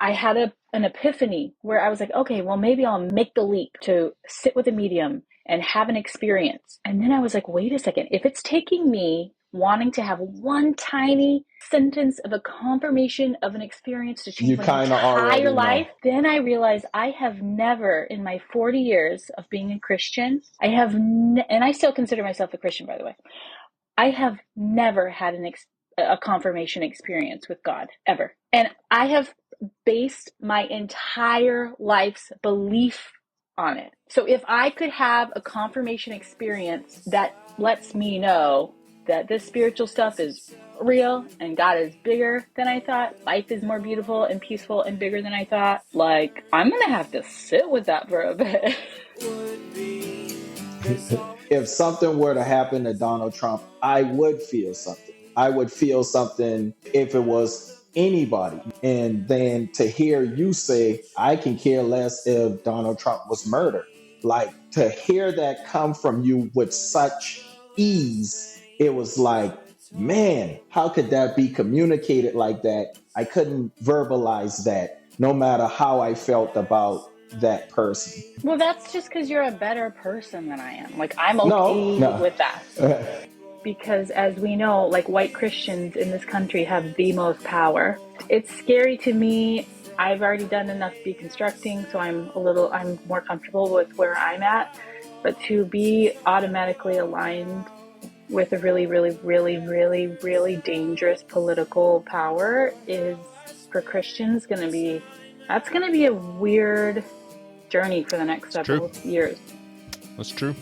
I had an epiphany where I was like, okay, well, maybe I'll make the leap to sit with a medium and have an experience. And then I was like, wait a second, if it's taking me wanting to have one tiny sentence of a confirmation of an experience to change my entire life, then I realized I have never in my 40 years of being a Christian, and I still consider myself a Christian, by the way, I have never had a confirmation experience with God, ever. And I have based my entire life's belief on it. So if I could have a confirmation experience that lets me know that this spiritual stuff is real and God is bigger than I thought, life is more beautiful and peaceful and bigger than I thought, like, I'm gonna have to sit with that for a bit. If something were to happen to Donald Trump, I would feel something. I would feel something if it was anybody. And then to hear you say, I can care less if Donald Trump was murdered. Like, to hear that come from you with such ease, it was like, man, how could that be communicated like that? I couldn't verbalize that, no matter how I felt about that person. Well, that's just because you're a better person than I am. Like, I'm okay with that. Because as we know, like, white Christians in this country have the most power. It's scary to me. I've already done enough deconstructing, so I'm more comfortable with where I'm at. But to be automatically aligned with a really, really, really, really, really dangerous political power is, for Christians, that's going to be a weird journey for the next several years. That's true.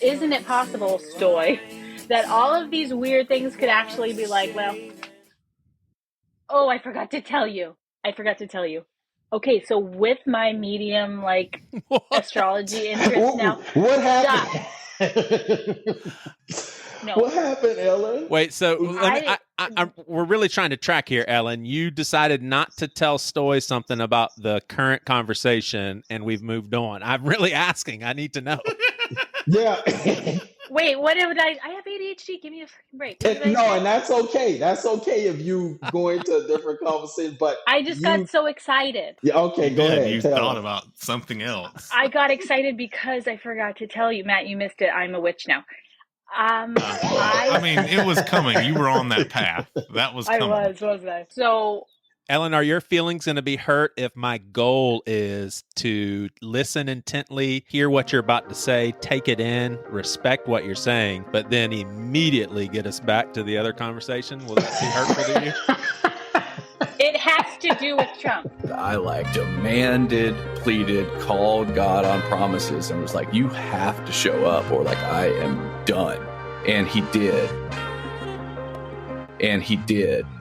Isn't it possible, Stoy, that all of these weird things could actually be like, well, oh, I forgot to tell you. Okay, so with my medium, like, astrology interest now. What happened? No. What happened, Ellen? Wait, so we're really trying to track here, Ellen. You decided not to tell Stoy something about the current conversation, and we've moved on. I'm really asking. I need to know. Yeah. Wait, what did I have ADHD? Give me a fucking break. No, and that's okay. That's okay if you go into a different conversation, but I just got so excited. Yeah, okay, go ahead. You thought about something else. I got excited because I forgot to tell you, Matt, you missed it. I'm a witch now. I mean, it was coming. You were on that path. That was coming. I was, wasn't I? So, Ellen, are your feelings going to be hurt if my goal is to listen intently, hear what you're about to say, take it in, respect what you're saying, but then immediately get us back to the other conversation? Will that be hurtful to you? It has to do with Trump. I demanded, pleaded, called God on promises and was like, you have to show up or I am done. And he did.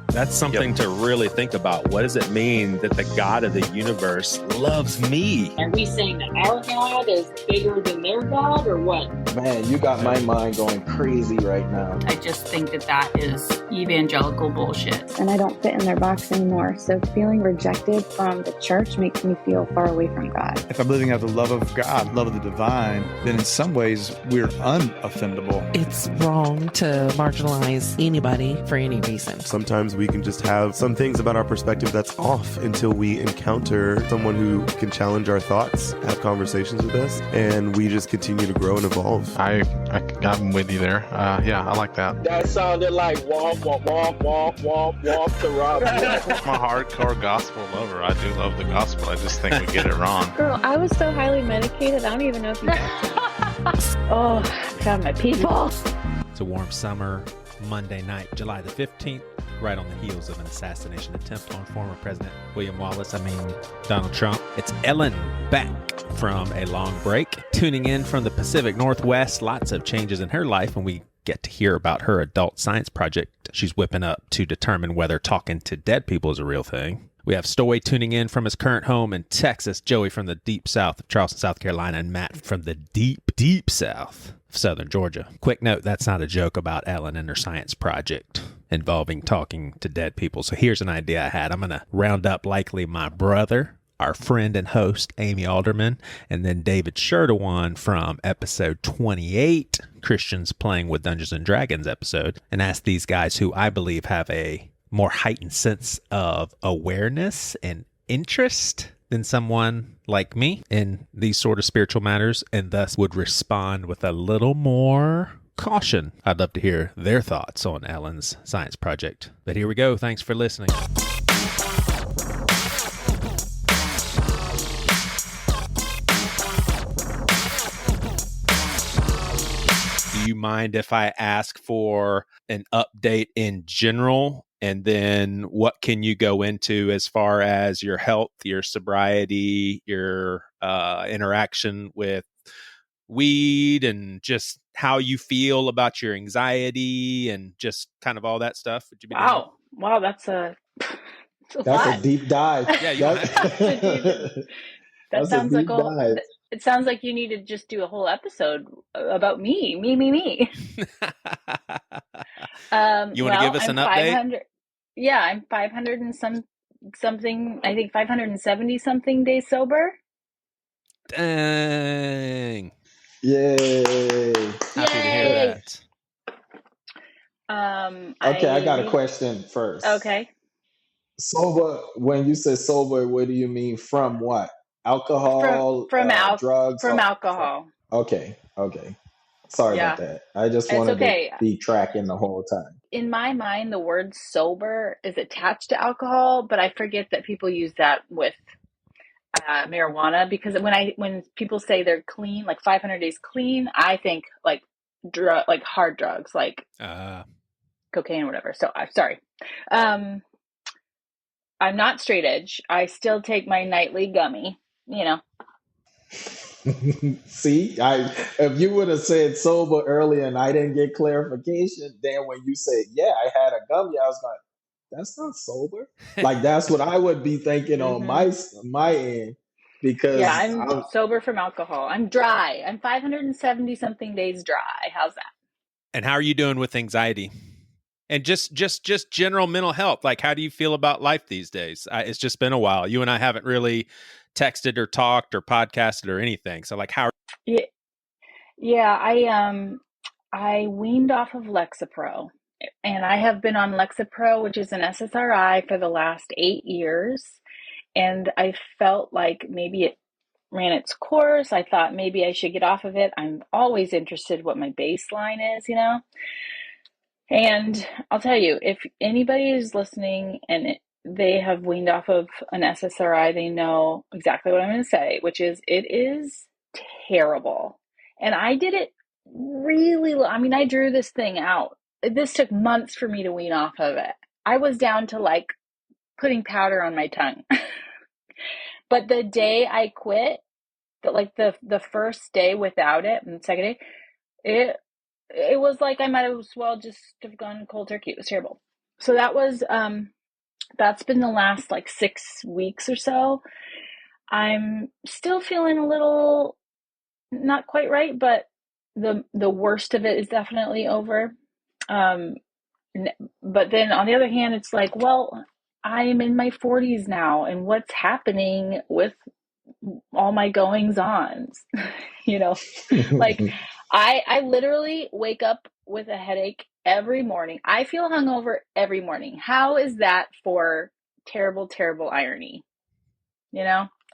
That's something to really think about. What does it mean that the God of the universe loves me? Are we saying that our God is bigger than their God or what? Man, you got my mind going crazy right now. I just think that is evangelical bullshit. And I don't fit in their box anymore. So feeling rejected from the church makes me feel far away from God. If I'm living out the love of God, love of the divine, then in some ways we're unoffendable. It's wrong to marginalize anybody for any reason. Sometimes we can just have some things about our perspective that's off until we encounter someone who can challenge our thoughts, have conversations with us, and we just continue to grow and evolve. I'm with you there. Yeah, I like that. That sounded like womp, womp, womp, womp, womp, womp to Rob. I'm a hardcore gospel lover. I do love the gospel. I just think we get it wrong. Girl, I was so highly medicated, I don't even know if you Oh, found my people. It's a warm summer Monday night, July the 15th, right on the heels of an assassination attempt on former President Donald Trump. It's Ellen back from a long break, tuning in from the Pacific Northwest. Lots of changes in her life, and we get to hear about her adult science project she's whipping up to determine whether talking to dead people is a real thing. We have Stoy tuning in from his current home in Texas, Joey from the deep south of Charleston, South Carolina, and Matt from the deep, deep south of southern Georgia. Quick note, that's not a joke about Ellen and her science project involving talking to dead people. So here's an idea I had. I'm going to round up likely my brother, our friend and host, Amy Alderman, and then David Sherdewan from episode 28, Christians Playing with Dungeons and Dragons episode, and ask these guys who I believe have a more heightened sense of awareness and interest than someone like me in these sort of spiritual matters, and thus would respond with a little more caution. I'd love to hear their thoughts on Ellen's science project. But here we go. Thanks for listening. Do you mind if I ask for an update in general? And then what can you go into as far as your health, your sobriety, your interaction with weed, and just how you feel about your anxiety and just kind of all that stuff? Would you be down? Wow, that's a a deep dive. Yeah, you don't have that That's sounds a like deep dive. it sounds like you need to just do a whole episode about me. You want to give us an update? Yeah, I'm 500 and something. I think 570 something days sober. Dang! Yay! Happy to hear that. Okay, I got a question first. Okay. Sober. When you say sober, what do you mean? From what? Alcohol? From drugs? From alcohol. Okay. Sorry about that. I just wanted to be tracking the whole time. In my mind, the word sober is attached to alcohol, but I forget that people use that with marijuana, because when people say they're clean, like 500 days clean, I think like hard drugs, like cocaine or whatever. So I'm sorry. I'm not straight edge. I still take my nightly gummy, See, if you would have said sober earlier and I didn't get clarification, then when you said, yeah, I had a gummy, I was like, that's not sober. Like, that's what I would be thinking on my end, because I'm sober from alcohol. I'm dry. I'm 570 something days dry. How's that? And how are you doing with anxiety? And just general mental health. Like, how do you feel about life these days? It's just been a while. You and I haven't really texted or talked or podcasted or anything. So, like, how? I weaned off of Lexapro, and I have been on Lexapro, which is an SSRI, for the last 8 years. And I felt like maybe it ran its course. I thought maybe I should get off of it. I'm always interested what my baseline is, And I'll tell you, if anybody is listening and they have weaned off of an SSRI, they know exactly what I'm going to say, which is it is terrible. And I did it I drew this thing out. This took months for me to wean off of it. I was down to like putting powder on my tongue. But the day I quit, the first day without it, and the second day, it was like I might as well just have gone cold turkey. It was terrible. So that was that's been the last like 6 weeks or so. I'm still feeling a little not quite right, but the worst of it is definitely over. But then on the other hand, it's like, well, I'm in my 40s now, and what's happening with all my goings ons? Like I literally wake up with a headache every morning. I feel hungover every morning. How is that for terrible, terrible irony?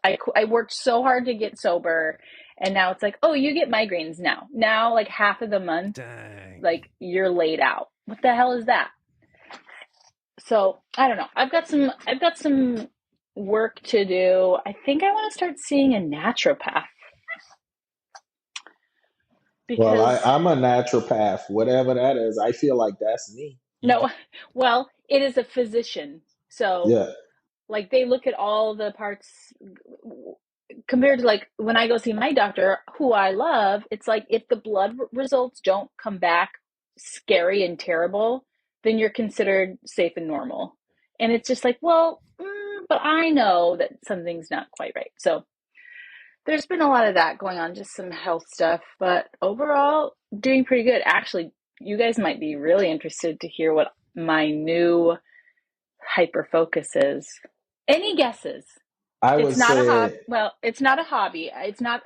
I worked so hard to get sober, and now it's like, oh, you get migraines now. Now, like half of the month, Dang. like you're laid out. What the hell is that? So I don't know. I've got some work to do. I think I want to start seeing a naturopath. Well, I'm a naturopath, whatever that is. I feel like that's me. No, well, it is a physician. So yeah, like they look at all the parts compared to like when I go see my doctor, who I love. It's like if the blood results don't come back scary and terrible, then you're considered safe and normal. And it's just like, well, but I know that something's not quite right. So there's been a lot of that going on, just some health stuff, but overall doing pretty good. Actually, you guys might be really interested to hear what my new hyper focus is. Any guesses? It's not a hobby. Well, it's not a hobby. It's not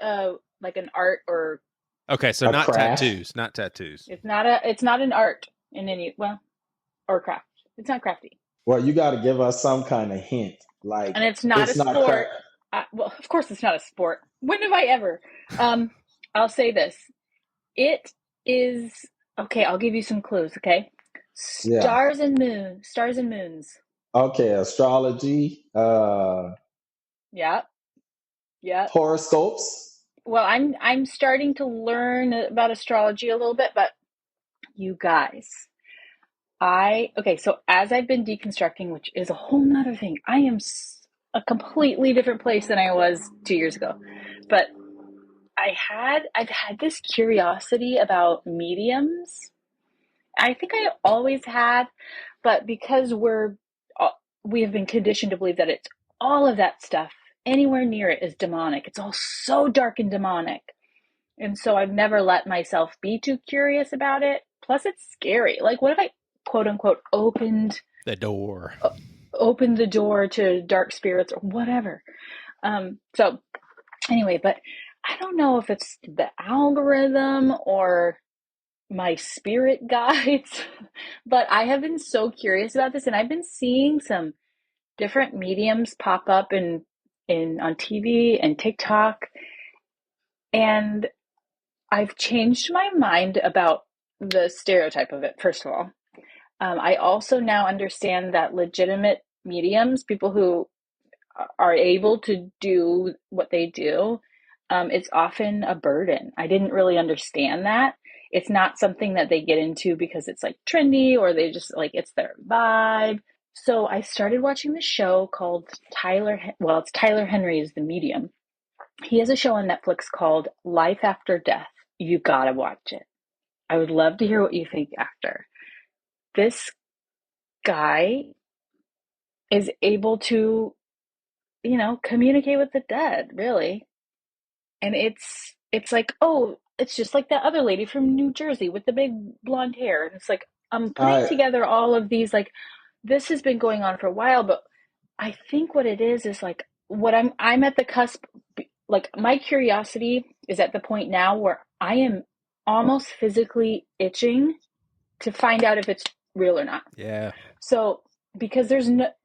like an art or. Okay, so not craft. Not tattoos. It's not an art in any or craft. It's not crafty. Well, you got to give us some kind of hint. Like, And it's not a it's not crack. sport. Well, of course it's not a sport. When have I ever? I'll say this. It is, okay, I'll give you some clues, okay? Yeah. Stars and moons. Okay, astrology, Yeah. Yeah. horoscopes. Well, I'm starting to learn about astrology a little bit, but you guys, so as I've been deconstructing, which is a whole nother thing, I am a completely different place than I was 2 years ago. But I've had this curiosity about mediums. I think I always had, but because we have been conditioned to believe that it's all of that stuff, anywhere near it is demonic. It's all so dark and demonic. And so I've never let myself be too curious about it. Plus it's scary. Like, what if I, quote unquote, opened the door to dark spirits or whatever? So anyway, but I don't know if it's the algorithm or my spirit guides, but I have been so curious about this, and I've been seeing some different mediums pop up on TV and TikTok, and I've changed my mind about the stereotype of it. First of all, I also now understand that legitimate mediums, people who are able to do what they do, it's often a burden. I didn't really understand that. It's not something that they get into because it's like trendy or they just like, it's their vibe. So I started watching the show called it's Tyler Henry is the medium. He has a show on Netflix called Life After Death. You gotta watch it. I would love to hear what you think after. This guy is able to, communicate with the dead, really. And it's like, oh, it's just like that other lady from New Jersey with the big blonde hair. And it's like, I'm putting together all of these, like, this has been going on for a while, but I think what it is like, what I'm at the cusp, like, my curiosity is at the point now where I am almost physically itching to find out if it's real or not. Yeah. So, because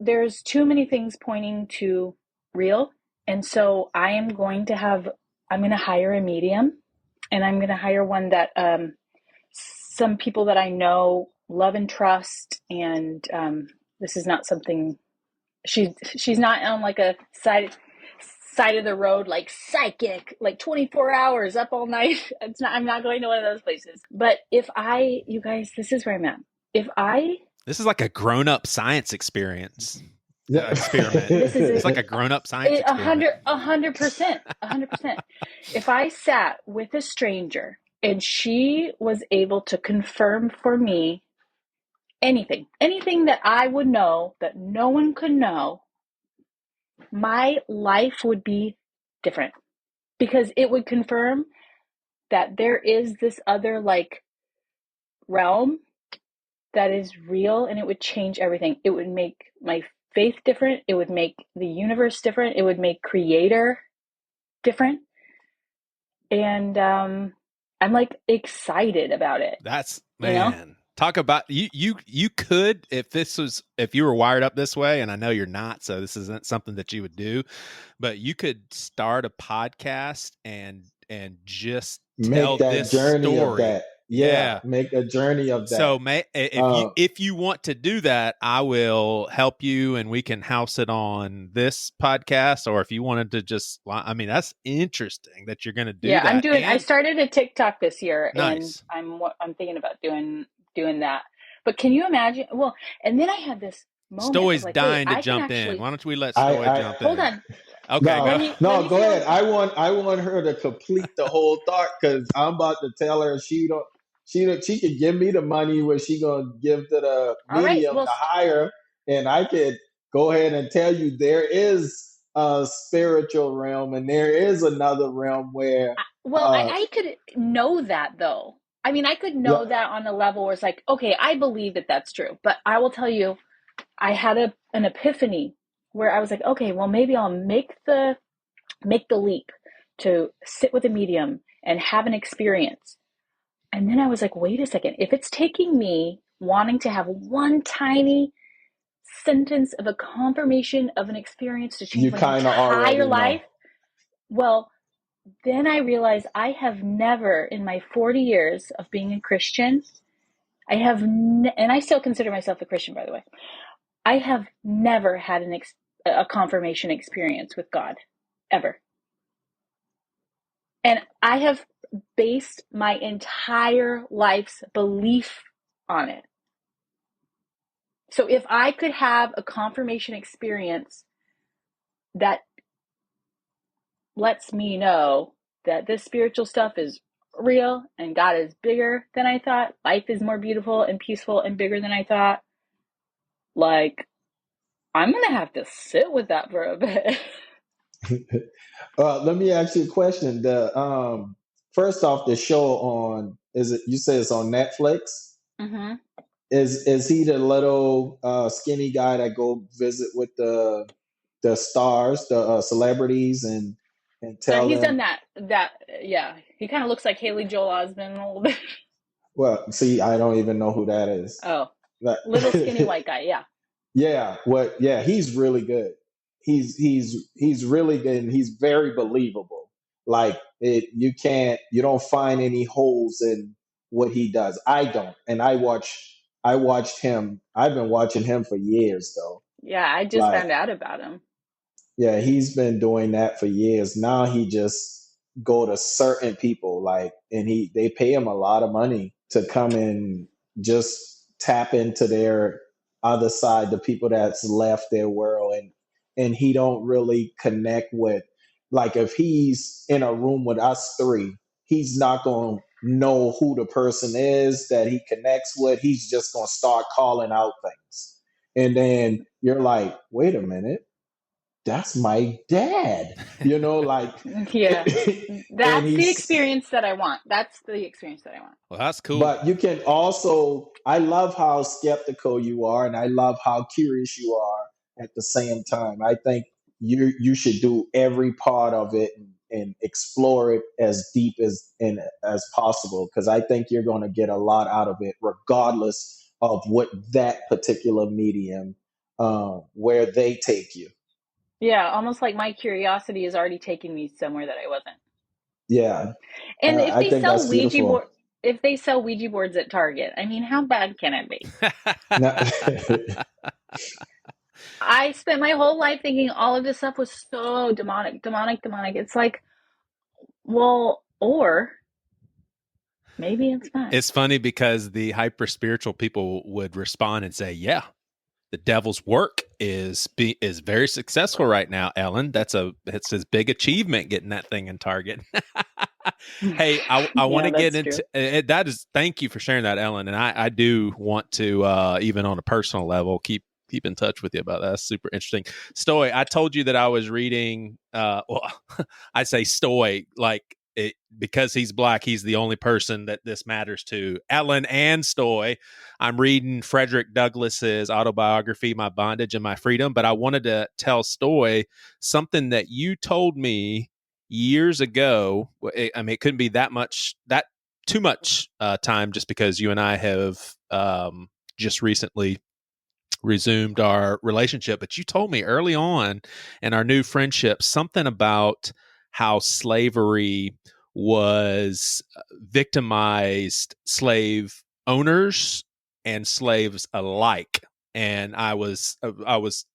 there's too many things pointing to real. And so I'm going to hire a medium, and I'm going to hire one that some people that I know, love, and trust. And this is not something she's not on like a side of the road, like psychic, like 24 hours up all night. I'm not going to one of those places. But you guys, this is where I'm at. This is like a grown-up science experience. Yeah. Experiment. It's like a grown-up science experiment. 100%. If I sat with a stranger and she was able to confirm for me anything that I would know that no one could know, my life would be different, because it would confirm that there is this other like realm that is real, and it would change everything. It would make my faith different. It would make the universe different. It would make creator different. And I'm like excited about it. That's, man, talk about you could, if you were wired up this way, and I know you're not, so this isn't something that you would do, but you could start a podcast and just tell this journey story of that. Yeah, make a journey of that. So if you want to do that, I will help you, and we can house it on this podcast. Or if you wanted to just, that's interesting that you're going to do that. I started a TikTok this year, nice. And I'm thinking about doing that. But can you imagine? Well, and then I had this moment. Stoy's like, dying to jump in. Why don't we let Stoy jump in? Hold on. Okay. Go ahead. I want her to complete the whole thought, because I'm about to tell her she could give me the money where she gonna give to the medium to hire, and I could go ahead and tell you there is a spiritual realm and there is another realm where. I could know that though. I mean, I could know that on a level where it's like, okay, I believe that that's true. But I will tell you, I had an epiphany where I was like, okay, well, maybe I'll make the leap to sit with a medium and have an experience. And then I was like, wait a second, if it's taking me wanting to have one tiny sentence of a confirmation of an experience to change You my kind of entire already life. know. Well, then I realized I have never, in my 40 years of being a Christian, and I still consider myself a Christian, by the way, I have never had a confirmation experience with God, ever. And I have based my entire life's belief on it. So if I could have a confirmation experience that lets me know that this spiritual stuff is real and God is bigger than I thought, life is more beautiful and peaceful and bigger than I thought, like, I'm going to have to sit with that for a bit. Let me ask you a question. First off, the show you say it's on Netflix? Mm-hmm. Is he the little skinny guy that go visit with the stars, the celebrities, and tell He's them? done yeah. He kind of looks like Haley Joel Osment a little bit. Well, see, I don't even know who that is. Oh, But, little skinny white guy, yeah. yeah, he's really good. He's really good, and he's very believable. Like you don't find any holes in what he does. I don't, and I watched him. I've been watching him for years, though. Yeah, I just Like, found out about him. yeah, he's been doing that for years. Now he just go to certain people, and they pay him a lot of money to come and just tap into their other side, the people that's left their world, and he don't really connect with, like, if he's in a room with us three, he's not gonna know who the person is that he connects with. He's just gonna start calling out things, and then you're like, wait a minute, that's my dad, like. Yeah. That's the he's experience that I want. That's the experience that I want. Well, that's cool. But you can also, I love how skeptical you are, and I love how curious you are at the same time. I think you should do every part of it and explore it as deep as possible, because I think you're going to get a lot out of it, regardless of what that particular medium where they take you. Yeah, almost like my curiosity is already taking me somewhere that I wasn't. Yeah. And if I they think sell that's beautiful. if they sell Ouija boards at Target, I mean, how bad can it be? I spent my whole life thinking all of this stuff was so demonic. It's like, well, or maybe it's not. It's funny because the hyper spiritual people would respond and say, yeah, the devil's work is very successful right now, Ellen. It's his big achievement, getting that thing in Target. Hey, I want to get into that. Thank you for sharing that, Ellen. And I do want to, even on a personal level, keep in touch with you about that. That's super interesting. Stoy, I told you that I was reading, I say Stoy, like, because he's black, he's the only person that this matters to. Ellen and Stoy. I'm reading Frederick Douglass's autobiography, My Bondage and My Freedom, but I wanted to tell Stoy something that you told me years ago. I mean, it couldn't be too much time, just because you and I have just recently resumed our relationship. But you told me early on in our new friendship something about how slavery was victimized slave owners and slaves alike. And I was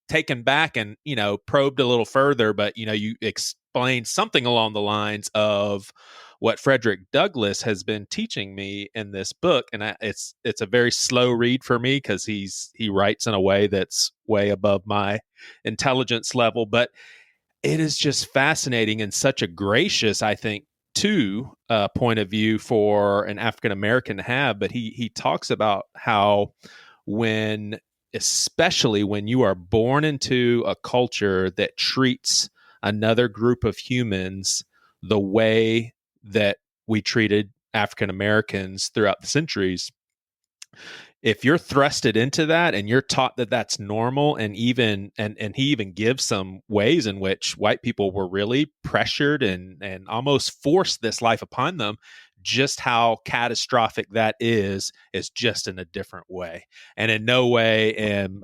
taken back and, probed a little further, but, you explained something along the lines of what Frederick Douglass has been teaching me in this book. And it's a very slow read for me, because he writes in a way that's way above my intelligence level, but it is just fascinating and such a gracious, I think, point of view for an African American to have. But he talks about how especially when you are born into a culture that treats another group of humans the way that we treated African Americans throughout the centuries, if you're thrusted into that and you're taught that that's normal, and he even gives some ways in which white people were really pressured and almost forced this life upon them, just how catastrophic that is just in a different way. And in no way, and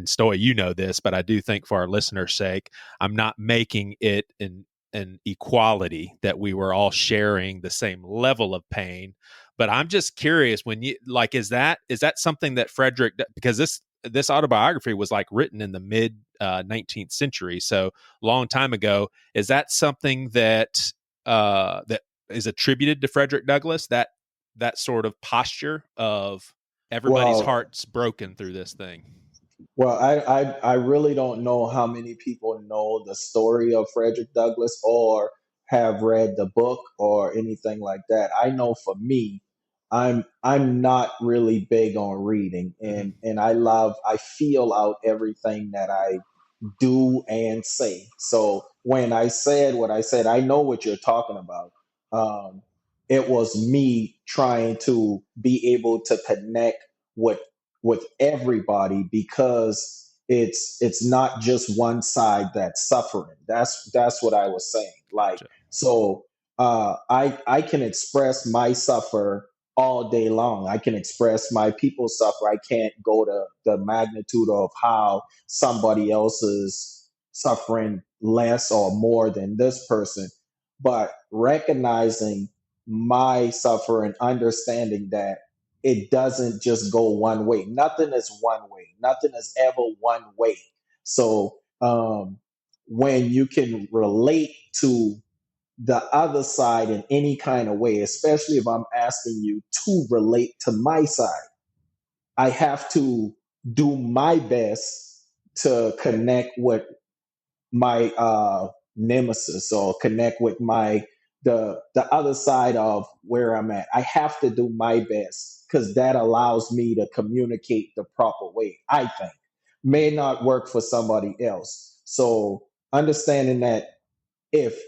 Stoy, you know this, but I do think for our listeners' sake, I'm not making it an equality that we were all sharing the same level of pain. But I'm just curious, when you like, is that something that Frederick, because this autobiography was like written in the mid 19th century, so long time ago, is that something that that is attributed to Frederick Douglass, that sort of posture of everybody's hearts broken through this thing? Well, I really don't know how many people know the story of Frederick Douglass or have read the book or anything like that. I know for me, I'm not really big on reading, and I feel out everything that I do and say. So when I said what I said, I know what you're talking about. Um, it was me trying to be able to connect with everybody, because it's not just one side that's suffering. That's what I was saying. Like, so I can express my suffer all day long. I can express my people suffer. I can't go to the magnitude of how somebody else is suffering less or more than this person, but recognizing my suffer and understanding that it doesn't just go one way. Nothing is one way. Nothing is ever one way. So when you can relate to the other side in any kind of way, especially if I'm asking you to relate to my side, I have to do my best to connect with my nemesis, or connect with the other side of where I'm at. I have to do my best, because that allows me to communicate the proper way. I think may not work for somebody else. So understanding that if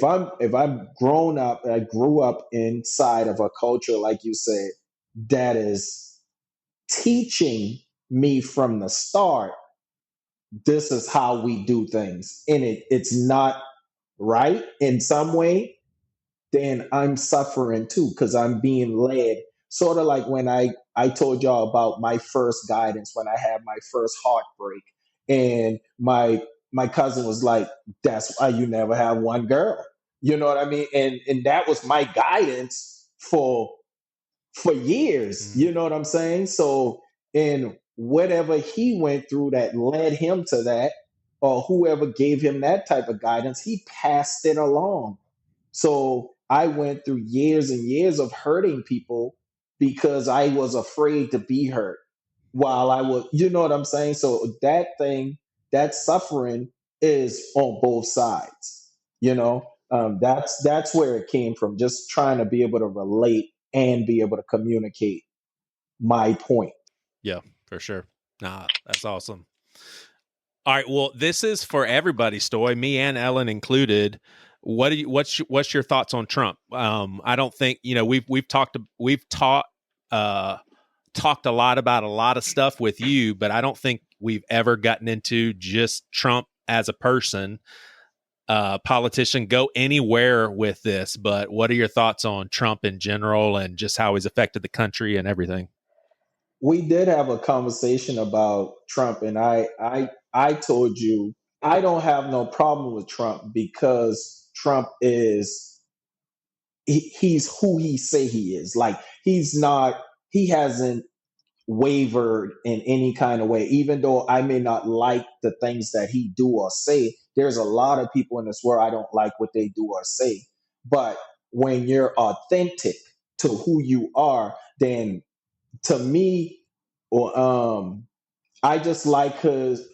I'm grown up, I grew up inside of a culture, like you said, that is teaching me from the start, this is how we do things, and it's not right in some way, then I'm suffering too, because I'm being led. Sort of like when I told y'all about my first guidance, when I had my first heartbreak, and my cousin was like, "That's why you never have one girl." You know what I mean? And that was my guidance for years. You know what I'm saying? So, and whatever he went through that led him to that, or whoever gave him that type of guidance, he passed it along. So I went through years and years of hurting people because I was afraid to be hurt while I was, you know what I'm saying? So that thing, that suffering is on both sides, you know? That's where it came from, just trying to be able to relate and be able to communicate my point. Yeah, for sure. Nah, that's awesome. All right, well, this is for everybody, Stoy, me and Ellen included. What's your thoughts on Trump? I don't think, we've talked a lot about a lot of stuff with you, but I don't think we've ever gotten into just Trump as a person, politician. Go anywhere with this, but what are your thoughts on Trump in general and just how he's affected the country and everything? We did have a conversation about Trump, and I told you I don't have no problem with Trump, because Trump is he's who he say he is. Like, he hasn't wavered in any kind of way. Even though I may not like the things that he do or say, there's a lot of people in this world I don't like what they do or say. But when you're authentic to who you are, then to me, or I just like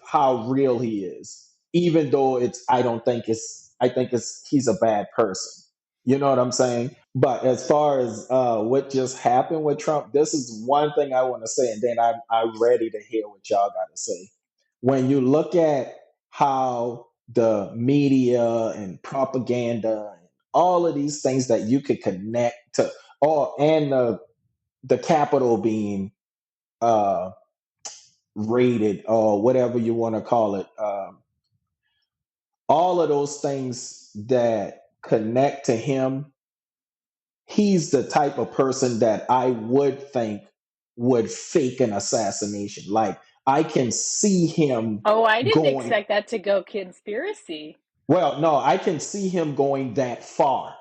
how real he is. Even though I think he's a bad person. You know what I'm saying? But as far as what just happened with Trump, this is one thing I want to say, and then I'm ready to hear what y'all got to say. When you look at how the media and propaganda and all of these things that you could connect to, and the Capitol being uh, rated, or whatever you want to call it, all of those things that connect to him, he's the type of person that I would think would fake an assassination. Like, I can see him Oh, I didn't going, expect that to go conspiracy. well, no, I can see him going that far.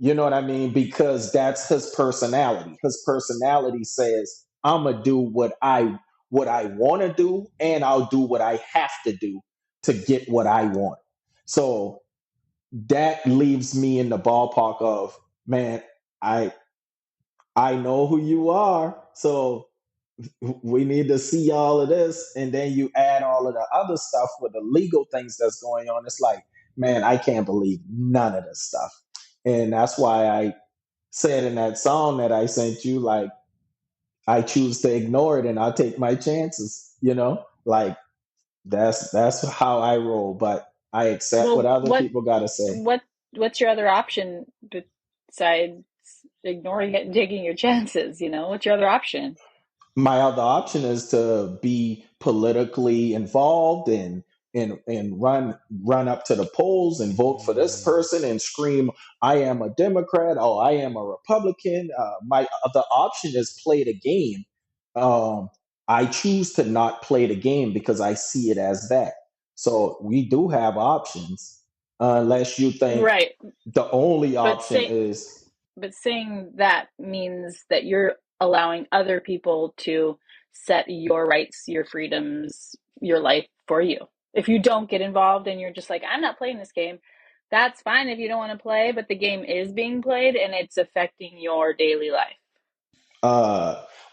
You know what I mean? Because that's his personality. His personality says, I'm gonna do what I want to do, and I'll do what I have to do to get what I want. So that leaves me in the ballpark of, man, I I know who you are. So we need to see all of this. And then you add all of the other stuff with the legal things that's going on. It's like, man, I can't believe none of this stuff. And that's why I said in that song that I sent you, like, I choose to ignore it and I'll take my chances, like that's how I roll. But I accept what Well, other people gotta say. what's your other option besides ignoring it and taking your chances? What's your other option? My other option is to be politically involved and run up to the polls and vote for this person and scream, I am a Democrat or I am a Republican. My other option is play the game. I choose to not play the game because I see it as that. So we do have options, unless you think Right. the only But option is. but saying that means that you're allowing other people to set your rights, your freedoms, your life for you. If you don't get involved and you're just like, I'm not playing this game, that's fine if you don't want to play, but the game is being played and it's affecting your daily life.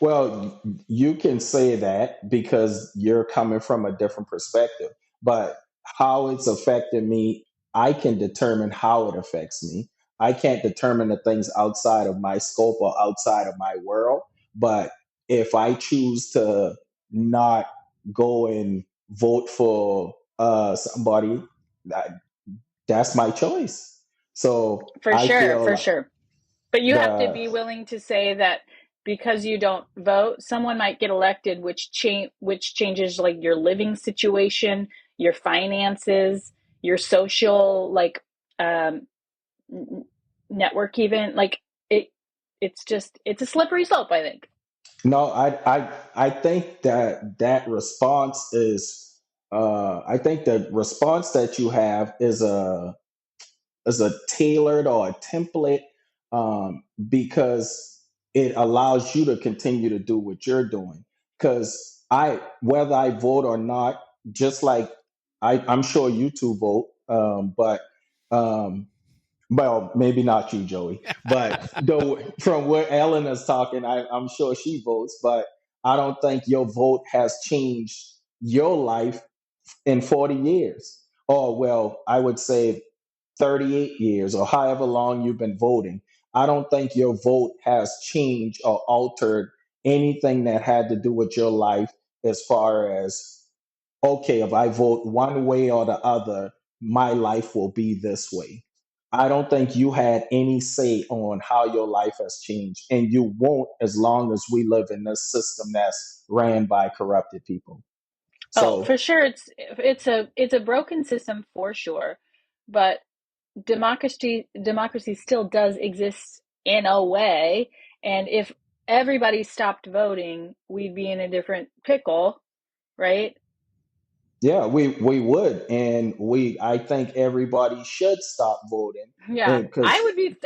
Well, you can say that because you're coming from a different perspective. But how it's affected me, I can determine how it affects me. I can't determine the things outside of my scope or outside of my world. But if I choose to not go and vote for somebody, that's my choice. So For I sure, feel for like sure. But you have to the be willing to say that because you don't vote, someone might get elected, which changes like your living situation, your finances, your social um, network, even it. It's a slippery slope, I think. No, I think that response is I think the response that you have is a tailored or a template, because it allows you to continue to do what you're doing. Because whether I vote or not, just like I'm sure you two vote, but um, well, maybe not you, Joey, but though from where Ellen is talking, I'm sure she votes, but I don't think your vote has changed your life in 40 years. Or, well, I would say 38 years or however long you've been voting. I don't think your vote has changed or altered anything that had to do with your life as far as, okay, if I vote one way or the other, my life will be this way. I don't think you had any say on how your life has changed, and you won't as long as we live in this system that's ran by corrupted people. Oh, So, for sure, it's a broken system for sure, but democracy still does exist in a way, and if everybody stopped voting, we'd be in a different pickle, right? yeah, we would, and I think everybody should stop voting, Yeah, and because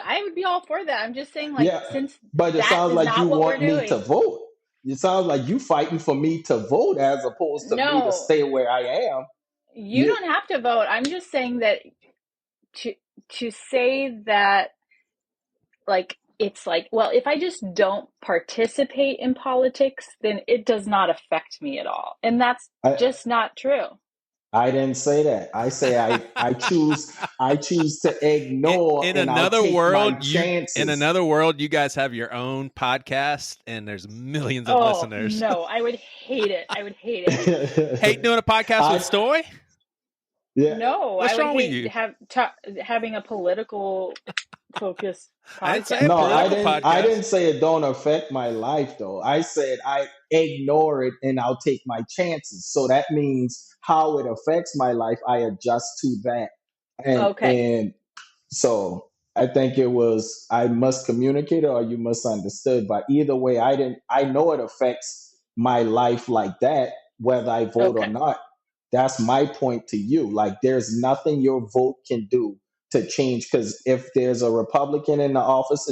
I would be all for that. I'm just saying, like, yeah, since but it that sounds is like you not what we're want me to doing. vote. It sounds like you fighting for me to vote as opposed to me to No, stay where I am. you You, don't have to vote. I'm just saying that to say that, like, it's like, well, if I just don't participate in politics, then it does not affect me at all. And that's I, just not true. I didn't say that. I say I choose to ignore In and I'll another take my world, chances. you guys have your own podcast, and there's millions of Oh, listeners. no, I would hate it. I would hate it. Hate doing a podcast with I Stoy? yeah. No, I What's would wrong with hate you? having a political focused I didn't say podcast a No, with I political y'all. didn't. I podcast. didn't say it don't affect my life though. I said I ignore it and I'll take my chances. So that means how it affects my life, I adjust to that. And Okay. so I think it was I must communicate or you misunderstood. But either way, I know it affects my life like that, whether I vote or Okay. not. That's my point to you. Like there's nothing your vote can do to change, because if there's a Republican in the office,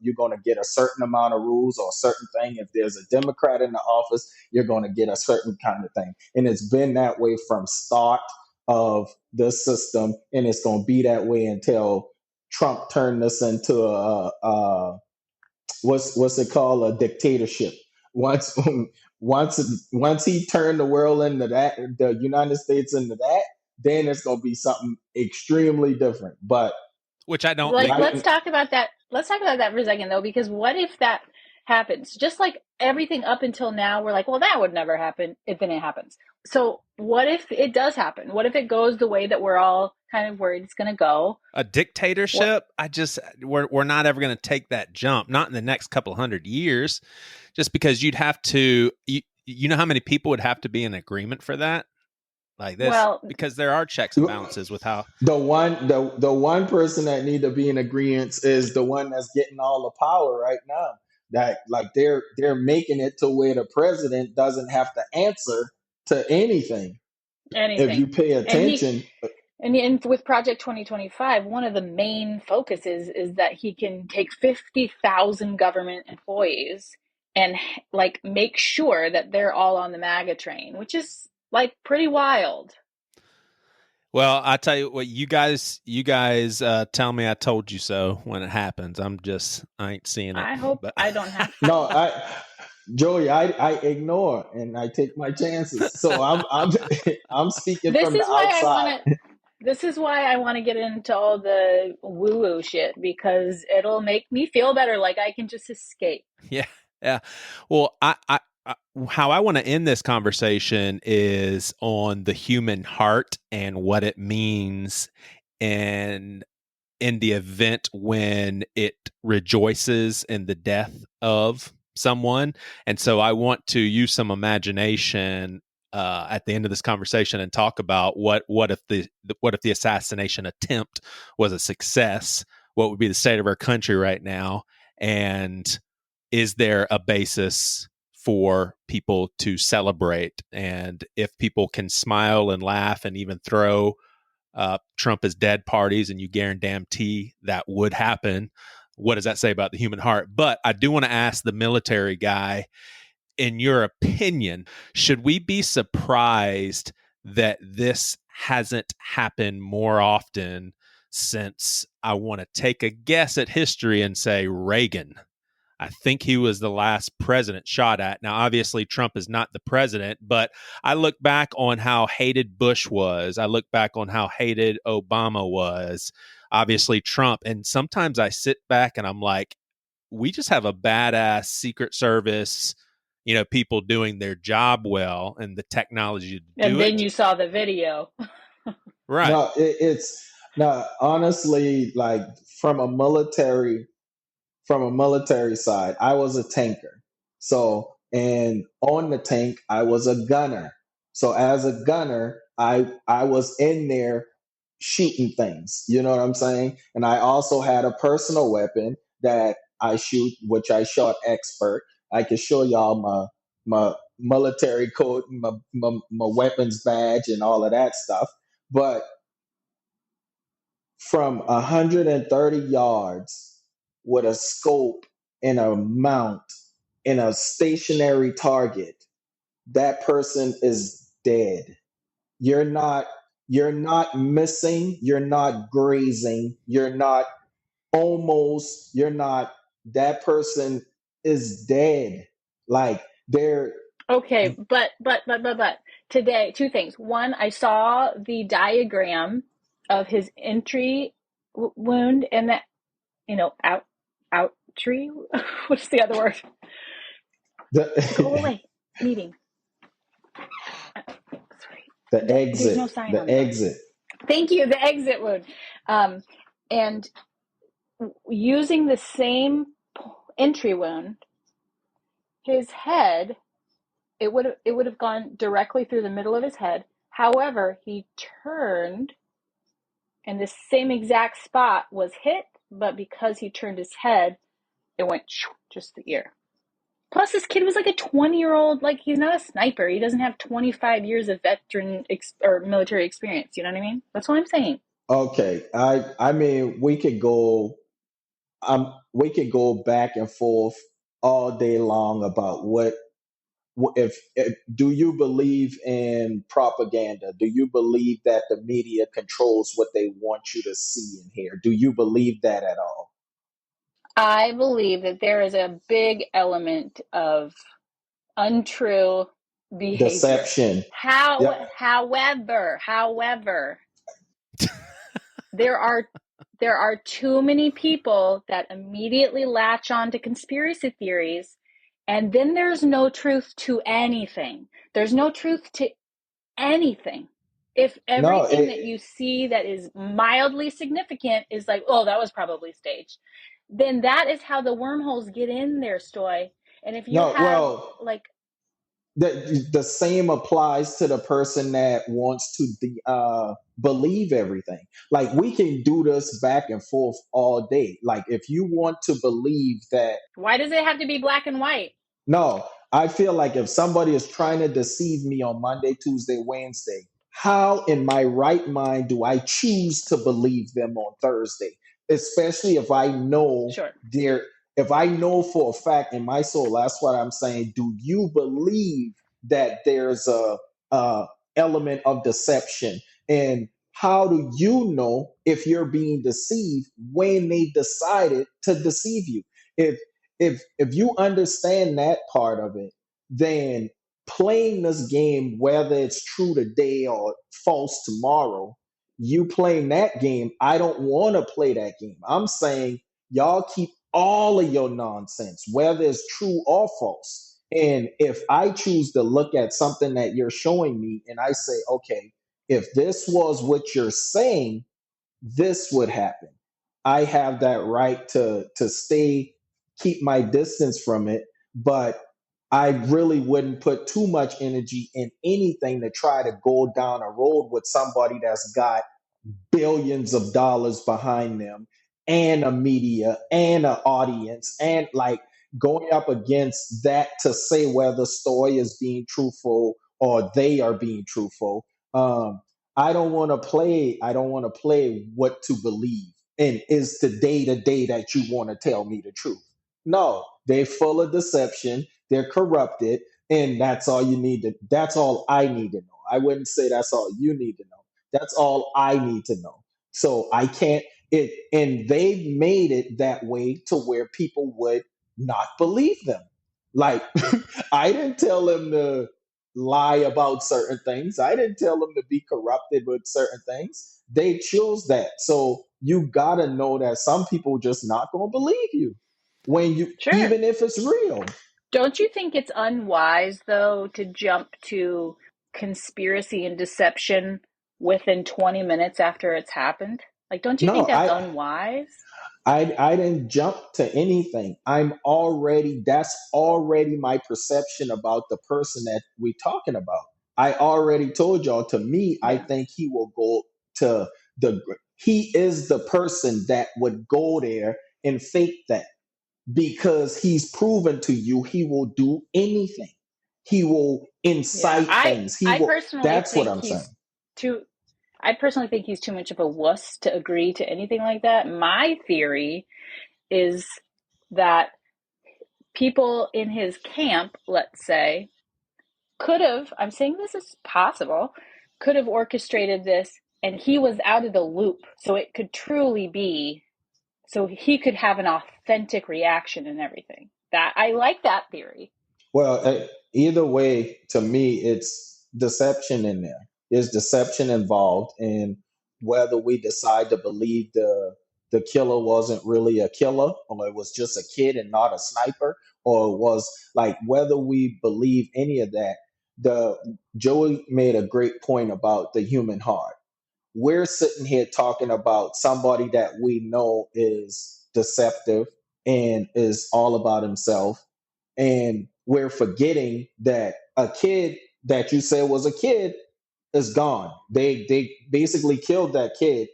you're gonna get a certain amount of rules or a certain thing. If there's a Democrat in the office, you're gonna get a certain kind of thing. And it's been that way from start of the system, and it's gonna be that way until Trump turned us into what's it called, a dictatorship. Once once he turned the world into that, the United States into that, then it's gonna be something extremely different. But which I don't Like, think. let's talk about that. Let's talk about that for a second, though, because what if that happens? Just like everything up until now, we're like, well, that would never happen. Then it happens. So what if it does happen? What if it goes the way that we're all kind of worried it's going to go? A dictatorship? We're not ever going to take that jump. Not in the next couple hundred years, just because you'd have to. You know how many people would have to be in agreement for that? Like this, Well, because there are checks and balances with how the one person that need to be in agreement is the one that's getting all the power right now. That like they're making it to where the president doesn't have to answer to anything. If you pay attention. And with Project 2025, one of the main focuses is that he can take 50,000 government employees and like make sure that they're all on the MAGA train, which is like pretty wild. Well, I tell you what, you guys tell me I told you so when it happens. I ain't seeing it. I hope I don't have to. No, Joey, I ignore and I take my chances. So I'm speaking from the outside. This is why I want to get into all the woo-woo shit, because it'll make me feel better, like I can just escape. Yeah. Well, how I want to end this conversation is on the human heart and what it means, and in the event when it rejoices in the death of someone. And so I want to use some imagination at the end of this conversation and talk about what if the assassination attempt was a success? What would be the state of our country right now? And is there a basis for people to celebrate? And if people can smile and laugh and even throw Trump is dead parties, and you guarantee that would happen, what does that say about the human heart? But I do want to ask the military guy, in your opinion, should we be surprised that this hasn't happened more often, since I want to take a guess at history and say Reagan? I think he was the last president shot at. Now, obviously, Trump is not the president, but I look back on how hated Bush was. I look back on how hated Obama was. Obviously, Trump. And sometimes I sit back and I'm like, we just have a badass Secret Service, people doing their job well, and the technology to do it. And then you saw the video. Right. No, honestly, like from a military side, I was a tanker. So, and on the tank, I was a gunner. So as a gunner, I was in there shooting things. You know what I'm saying? And I also had a personal weapon that I shoot, which I shot expert. I can show y'all my military code, my weapons badge, and all of that stuff. But from 130 yards with a scope and a mount and a stationary target, that person is dead. You're not missing, you're not grazing, you're not that person is dead. Like they're Okay, but today, two things. One, I saw the diagram of his entry wound, and that, out tree. What's the other word? Go away, meeting. Sorry. The exit. There's no sign on exit. Thank you, the exit wound. And using the same entry wound, his head, it would have gone directly through the middle of his head. However, he turned, and the same exact spot was hit, but because he turned his head, it went just the ear. Plus, this kid was like a 20-year-old. Like, he's not a sniper. He doesn't have 25 years of veteran or military experience. You know what I mean? That's what I'm saying. Okay, I mean we could go back and forth all day long about if do you believe in propaganda? Do you believe that the media controls what they want you to see and hear? Do you believe that at all? I believe that there is a big element of untrue behavior. Deception. Yep. However, there are too many people that immediately latch on to conspiracy theories, and then there's no truth to anything. There's no truth to anything. If No, everything that you see that is mildly significant is like, oh, that was probably staged, then that is how the wormholes get in there, Stoy. And if you no. have Well, like, the same applies to the person that wants to believe everything. Like, we can do this back and forth all day. Like, if you want to believe that, why does it have to be black and white? no, I feel like if somebody is trying to deceive me on Monday, Tuesday, Wednesday, how in my right mind do I choose to believe them on Thursday? Especially if I know Sure. if I know for a fact in my soul, that's what I'm saying. Do you believe that there's a element of deception? And how do you know if you're being deceived when they decided to deceive you? If you understand that part of it, then playing this game, whether it's true today or false tomorrow, you playing that game. I don't want to play that game. I'm saying y'all keep all of your nonsense, whether it's true or false. And if I choose to look at something that you're showing me and I say, okay, if this was what you're saying, this would happen. I have that right to keep my distance from it, but I really wouldn't put too much energy in anything to try to go down a road with somebody that's got billions of dollars behind them and a media and an audience, and like going up against that to say whether Stoy is being truthful or they are being truthful. I don't want to play. I don't want to play what to believe. And is today the day that you want to tell me the truth? No, they're full of deception. They're corrupted, and that's all you need to. That's all I need to know. I wouldn't say that's all you need to know. That's all I need to know. So I can't it and they've made it that way to where people would not believe them. Like, I didn't tell them to lie about certain things. I didn't tell them to be corrupted with certain things. They chose that. So you gotta know that some people just not gonna believe you when you Sure. even if it's real. Don't you think it's unwise, though, to jump to conspiracy and deception within 20 minutes after it's happened? Like, don't you No, think that's unwise? I didn't jump to anything. That's already my perception about the person that we're talking about. I already told y'all, to me, I think he will go to he is the person that would go there and fake that, because he's proven to you he will do anything. He will incite things. That's what I'm saying. I personally think he's too much of a wuss to agree to anything like that. My theory is that people in his camp, let's say, I'm saying this is possible, could have orchestrated this, and he was out of the loop. So it could truly be, so he could have an authentic reaction and everything. That I like that theory. Well, either way, to me, it's deception in there. There's deception involved in whether we decide to believe the killer wasn't really a killer, or it was just a kid and not a sniper, or it was like, whether we believe any of that. Joey made a great point about the human heart. We're sitting here talking about somebody that we know is deceptive and is all about himself, and we're forgetting that a kid that you said was a kid is gone. They basically killed that kid.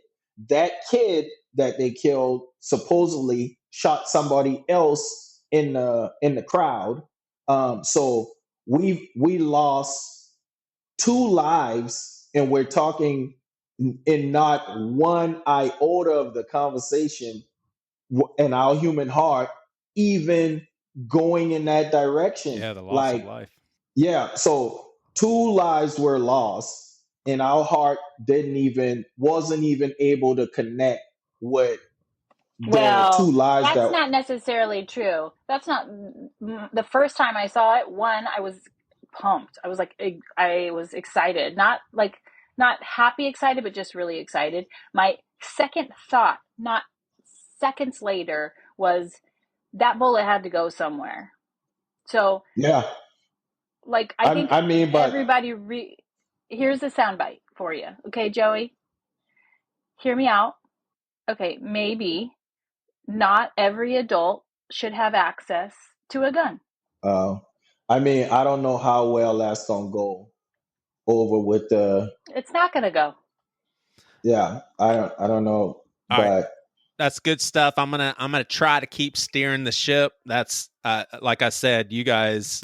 That kid that they killed supposedly shot somebody else in the crowd. So we lost 2 lives, and we're talking in not one iota of the conversation in our human heart even going in that direction. Yeah, the loss of Like, life. yeah, so 2 lives were lost, and our heart wasn't even able to connect with the two Well, lives that's that. not necessarily true. That's not the first time I saw it. One, I was pumped. I was like, I was excited, not happy excited, but just really excited. My second thought, not seconds later, was that bullet had to go somewhere. So, Yeah, like, I think I mean, but everybody here's the soundbite for you. Okay, Joey, hear me out. Okay, maybe not every adult should have access to a gun. uh, I mean, I don't know how well that's gonna go over with the. It's not going to go. Yeah, I don't know, All right. but That's good stuff. I'm gonna try to keep steering the ship. That's like I said, you guys,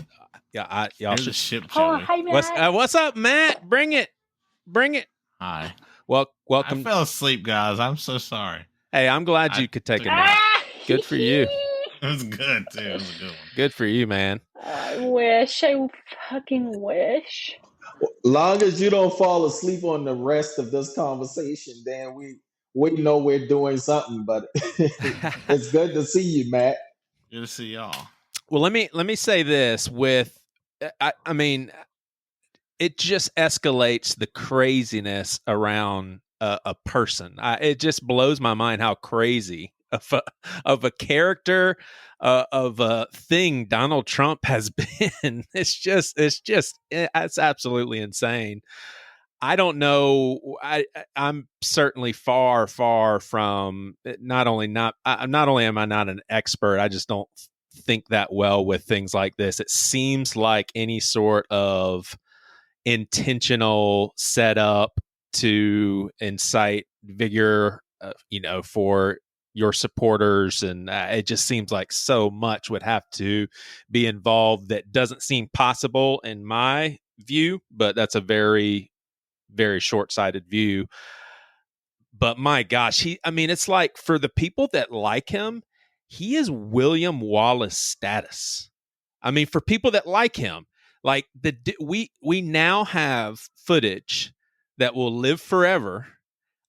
y'all Here's should. the ship, Oh, Joey. hi, Matt. What's up, Matt? Bring it. Hi. Welcome. I fell asleep, guys. I'm so sorry. Hey, I'm glad you could take a nap. Good for you. It was good too. It was a good one. Good for you, man. I wish. I fucking wish. long as you don't fall asleep on the rest of this conversation, then we know we're doing something. But it's good to see you, Matt. Good to see y'all. Well, let me say this with, I mean, it just escalates the craziness around a person. It just blows my mind how crazy of a character, of a thing Donald Trump has been. It's absolutely insane. I don't know. I'm certainly far from not only am I not an expert, I just don't think that well with things like this. It seems like any sort of intentional setup to incite vigor, for your supporters, and it just seems like so much would have to be involved that doesn't seem possible in my view. But that's a very, very short-sighted view. But my gosh, it's like for the people that like him, he is William Wallace status. I mean, for people that like him, like we now have footage that will live forever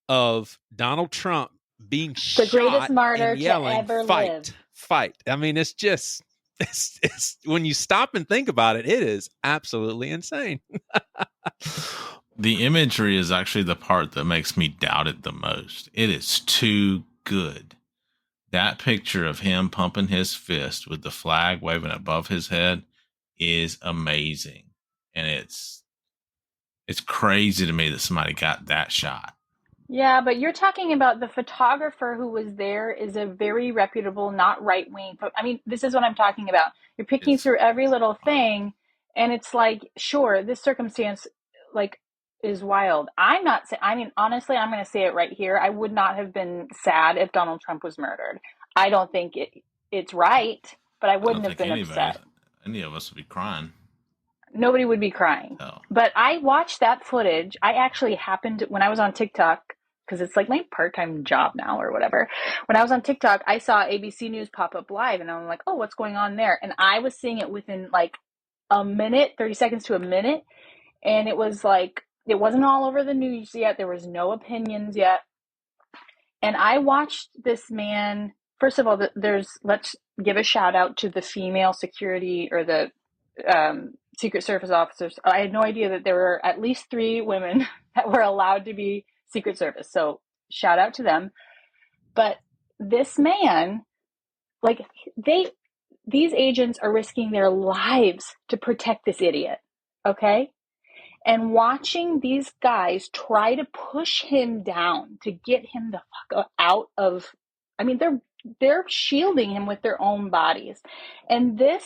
of Donald Trump being The shot greatest martyr and yelling, to ever "Fight, live." fight!" I mean, it's just it's when you stop and think about it, it is absolutely insane. The imagery is actually the part that makes me doubt it the most. It is too good. That picture of him pumping his fist with the flag waving above his head is amazing. And it's crazy to me that somebody got that shot. Yeah, but you're talking about the photographer who was there is a very reputable, not right-wing. I mean, this is what I'm talking about. You're picking through every little thing, and it's like, sure, this circumstance, like, is wild. I'm not saying, I mean, honestly, I'm going to say it right here. I would not have been sad if Donald Trump was murdered. I don't think it's right, but I wouldn't have been upset. Any of us would be crying. Nobody would be crying. Oh. But I watched that footage. I actually happened when I was on TikTok, because it's like my part-time job now or whatever. When I was on TikTok, I saw ABC News pop up live, and I'm like, oh, what's going on there? And I was seeing it within like a minute, 30 seconds to a minute. And it was like, it wasn't all over the news yet. There was no opinions yet. And I watched this man. First of all, let's give a shout out to the female security or the Secret Service officers. I had no idea that there were at least 3 women that were allowed to be Secret Service. So shout out to them. But this man, like these agents are risking their lives to protect this idiot. Okay. And watching these guys try to push him down to get him the fuck out of, I mean, they're shielding him with their own bodies. And this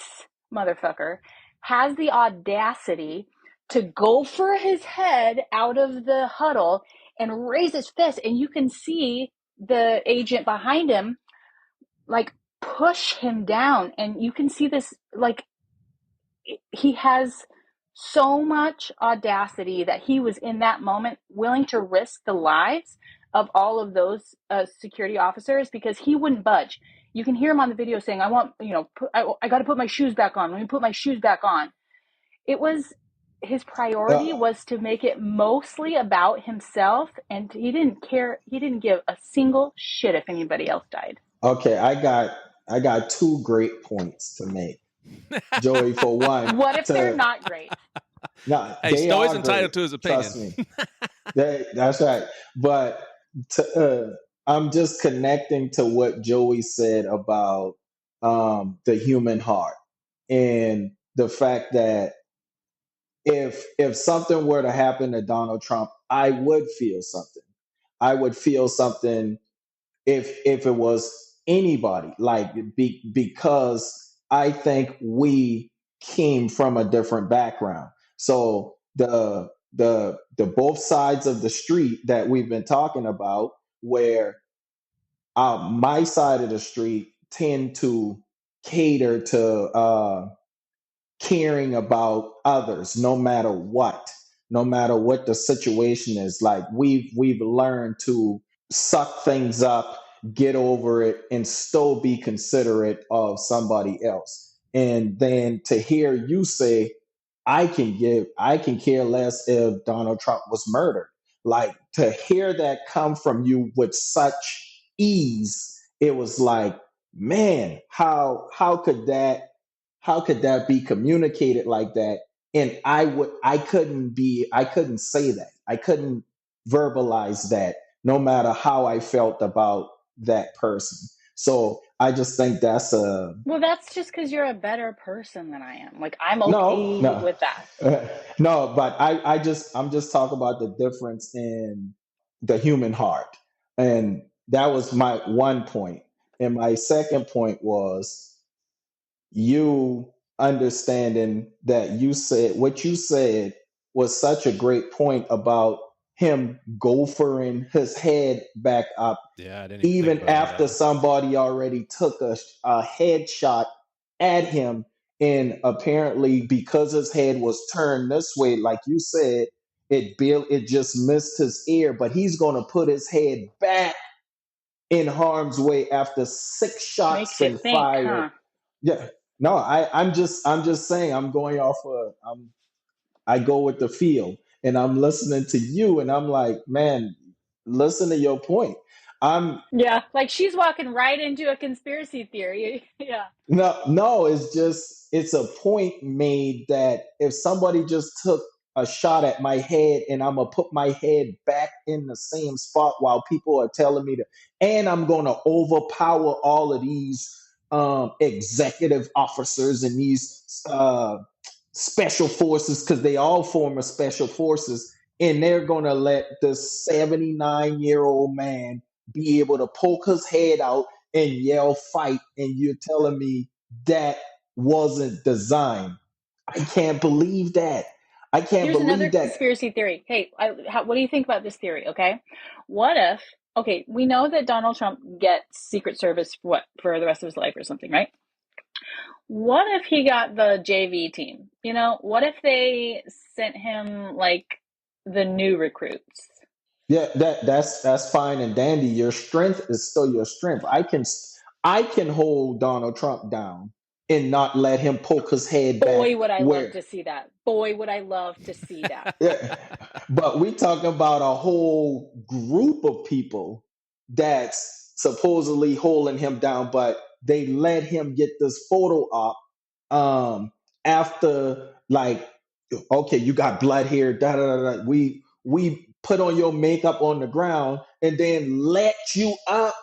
motherfucker has the audacity to go for his head out of the huddle and raise his fist. And you can see the agent behind him like push him down. And you can see this, like, he has so much audacity that he was in that moment willing to risk the lives of all of those security officers because he wouldn't budge. You can hear him on the video saying, I want, I got to put my shoes back on. Let me put my shoes back on. It was, his priority was to make it mostly about himself, and he didn't care. He didn't give a single shit if anybody else died. Okay, I got two great points to make, Joey. For one, What if they're not great? No, Hey, they Stoy's are entitled great. to his opinion. Trust me. That's right. But I'm just connecting to what Joey said about the human heart and the fact that if something were to happen to Donald Trump, I would feel something. I would feel something if it was anybody, like because I think we came from a different background. So the both sides of the street that we've been talking about, where my side of the street tend to cater to caring about others, no matter what the situation is. Like we've learned to suck things up, get over it, and still be considerate of somebody else. And then to hear you say, I can care less if Donald Trump was murdered. Like to hear that come from you with such ease, it was like, man, how could that be communicated like that? And I couldn't say that. I couldn't verbalize that no matter how I felt about that person. So I just think that's Well, that's just because you're a better person than I am. Like, I'm no, okay with that. no, but I'm just talking about the difference in the human heart. And that was my one point. And my second point was you understanding that you said what you said was such a great point about him gophering his head back up, Yeah, I didn't even even think about after that. somebody already took a headshot at him. And apparently, because his head was turned this way, like you said, it just missed his ear, but he's going to put his head back in harm's way after 6 shots Makes you been think, fired. huh? Yeah. No, I'm just saying I'm going off I go with the feel, and I'm listening to you and I'm like, man, listen to your point. I'm Yeah, like she's walking right into a conspiracy theory. Yeah. no, it's a point made that if somebody just took a shot at my head and I'm gonna put my head back in the same spot while people are telling me to, and I'm gonna overpower all of these executive officers and these special forces, because they all form a special forces, and they're gonna let this 79-year-old man be able to poke his head out and yell fight, and you're telling me that wasn't designed. I can't believe that. I can't Here's another believe that. conspiracy theory. Hey, what do you think about this theory? Okay, what if? Okay, we know that Donald Trump gets Secret Service for the rest of his life or something, right? What if he got the JV team? What if they sent him like the new recruits? Yeah, that's fine and dandy. Your strength is still your strength. I can hold Donald Trump down and not let him poke his head back Boy, would I love where. to see that. Boy, would I love to see that. Yeah, but we talking about a whole group of people that's supposedly holding him down, but they let him get this photo op after, like, okay, you got blood here, da da da da. We put on your makeup on the ground and then let you up.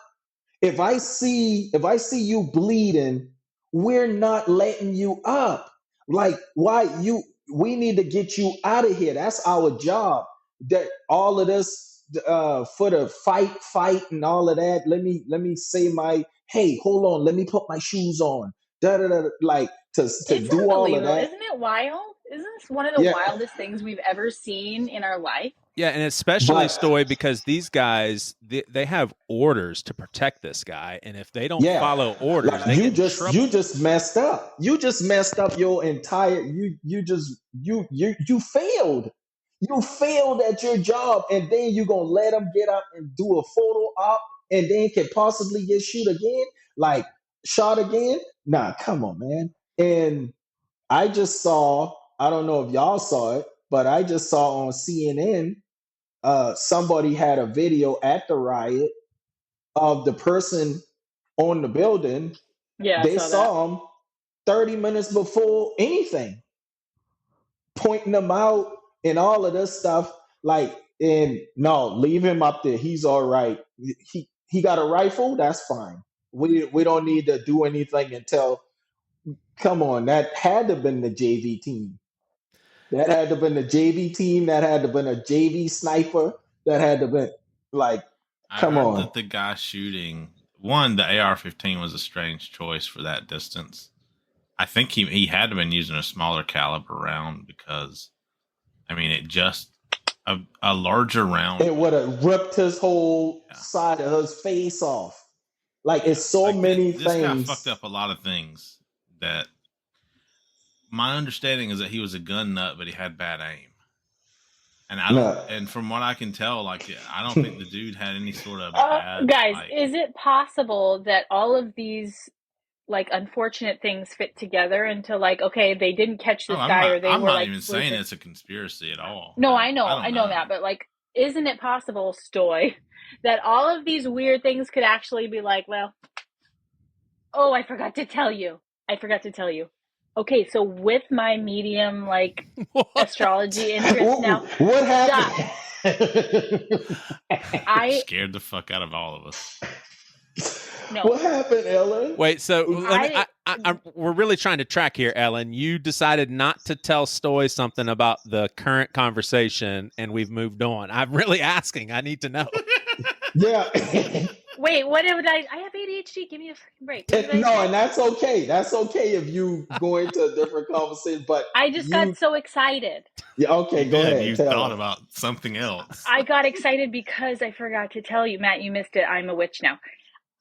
If I see you bleeding, we're not letting you up. Like, why you we need to get you out of here. That's our job. That all of this for the fight and all of that. Let me say my, hey, hold on, let me put my shoes on. Da da da, like to It's do all of unbelievable. that. Isn't it wild? Isn't this one of the Yeah. wildest things we've ever seen in our life? Yeah, and especially But Stoy, because these guys they have orders to protect this guy, and if they don't yeah, follow orders, like they you get in just trouble. you just messed up. You just messed up your entire. You failed. You failed at your job, and then you gonna let them get up and do a photo op, and then can possibly get shot again. Nah, come on, man. And I just saw. I don't know if y'all saw it, but I just saw on CNN. Somebody had a video at the riot of the person on the building. Yeah, I They saw that. saw him 30 minutes before anything, pointing them out and all of this stuff. Like, and no, leave him up there. He's all right. He got a rifle. That's fine. We don't need to do anything until. Come on, that had to have been the JV team. That had to have been the JV team. That had to have been a JV sniper. That had to have been like, I come heard on. that the guy shooting the AR-15 was a strange choice for that distance. I think he had to have been using a smaller caliber round because, I mean, it just a larger round. It would have ripped his whole side of his face off. Like, it's so many this guy things. fucked up a lot of things. That my understanding is that he was a gun nut, but he had bad aim. And and from what I can tell, like, I don't think the dude had any sort of bad. Guys, like, is it possible that all of these like unfortunate things fit together into like, okay, they didn't catch this guy, or they I'm were not like even saying sleeping? it's a conspiracy at all. No, I know that, but like, isn't it possible, Stoy, that all of these weird things could actually be like, well, oh, I forgot to tell you. Okay, so with my medium like astrology interest now, what happened? I scared the fuck out of all of us. No. What happened, Ellen? Wait, so we're really trying to track here, Ellen. You decided not to tell Stoy something about the current conversation, and we've moved on. I'm really asking. I need to know. Yeah. Wait, what did I have ADHD? Give me a fucking break. No, and that's okay. That's okay if you go into a different conversation, but I just got so excited. Yeah, okay, go ahead. You thought about something else. I got excited because I forgot to tell you, Matt, you missed it. I'm a witch now.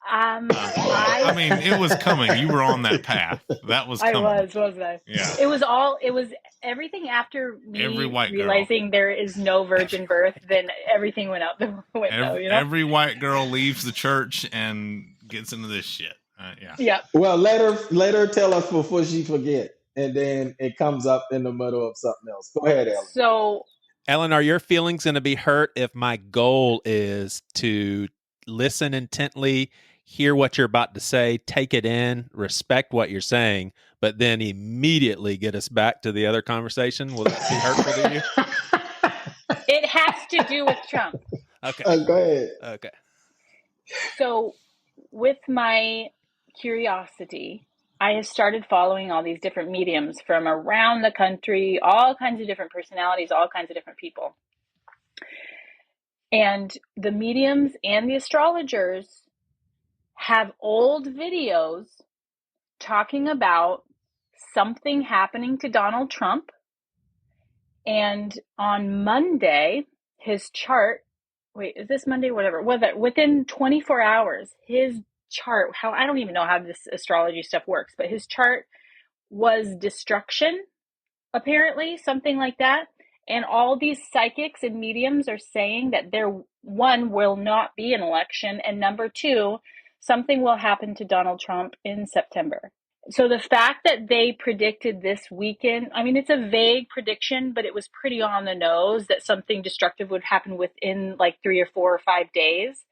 I mean, it was coming. You were on that path. That was coming. I was, wasn't I? Yeah. It was everything after me realizing there is no virgin birth, then everything went out the window, you know? Every white girl leaves the church and gets into this shit. Yeah. Well, let her tell us before she forget, and then it comes up in the middle of something else. Go ahead, Ellen. So, Ellen, are your feelings going to be hurt if my goal is to listen intently, hear what you're about to say, take it in, respect what you're saying, but then immediately get us back to the other conversation? Will that be hurtful to you? It has to do with Trump. Okay. Go ahead. Okay. So, with my curiosity, I have started following all these different mediums from around the country, all kinds of different personalities, all kinds of different people. And the mediums and the astrologers have old videos talking about something happening to Donald Trump. And on Monday, his chart, is this Monday? Whatever. Within 24 hours, his chart, I don't even know how this astrology stuff works, but his chart was destruction, apparently, something like that. And all these psychics and mediums are saying that one, will not be an election, and number two, something will happen to Donald Trump in September. So the fact that they predicted this weekend, I mean, it's a vague prediction, but it was pretty on the nose that something destructive would happen within like 3 or 4 or 5 days.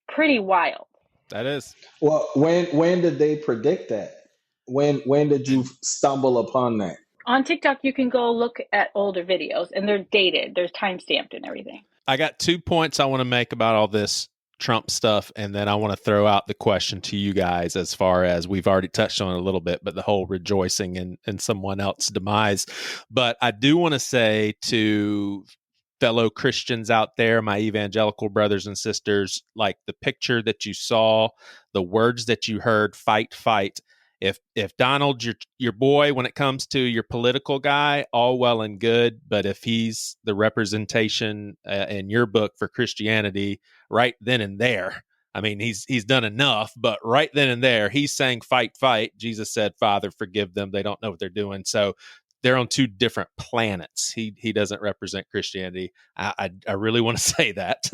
Pretty wild. That is. Well, when did they predict that? When did you stumble upon that? On TikTok, you can go look at older videos, and they're dated. There's time-stamped and everything. I got 2 points I want to make about all this Trump stuff, and then I want to throw out the question to you guys as far as we've already touched on it a little bit, but the whole rejoicing in someone else's demise. But I do want to say to fellow Christians out there, my evangelical brothers and sisters, like the picture that you saw, the words that you heard, fight, fight, if Donald's your boy when it comes to your political guy, all well and good, but if he's the representation in your book for Christianity, right then and there, I mean, he's done enough, but right then and there, he's saying, fight, fight. Jesus said, Father, forgive them. They don't know what they're doing. So they're on two different planets. He doesn't represent Christianity. I really want to say that.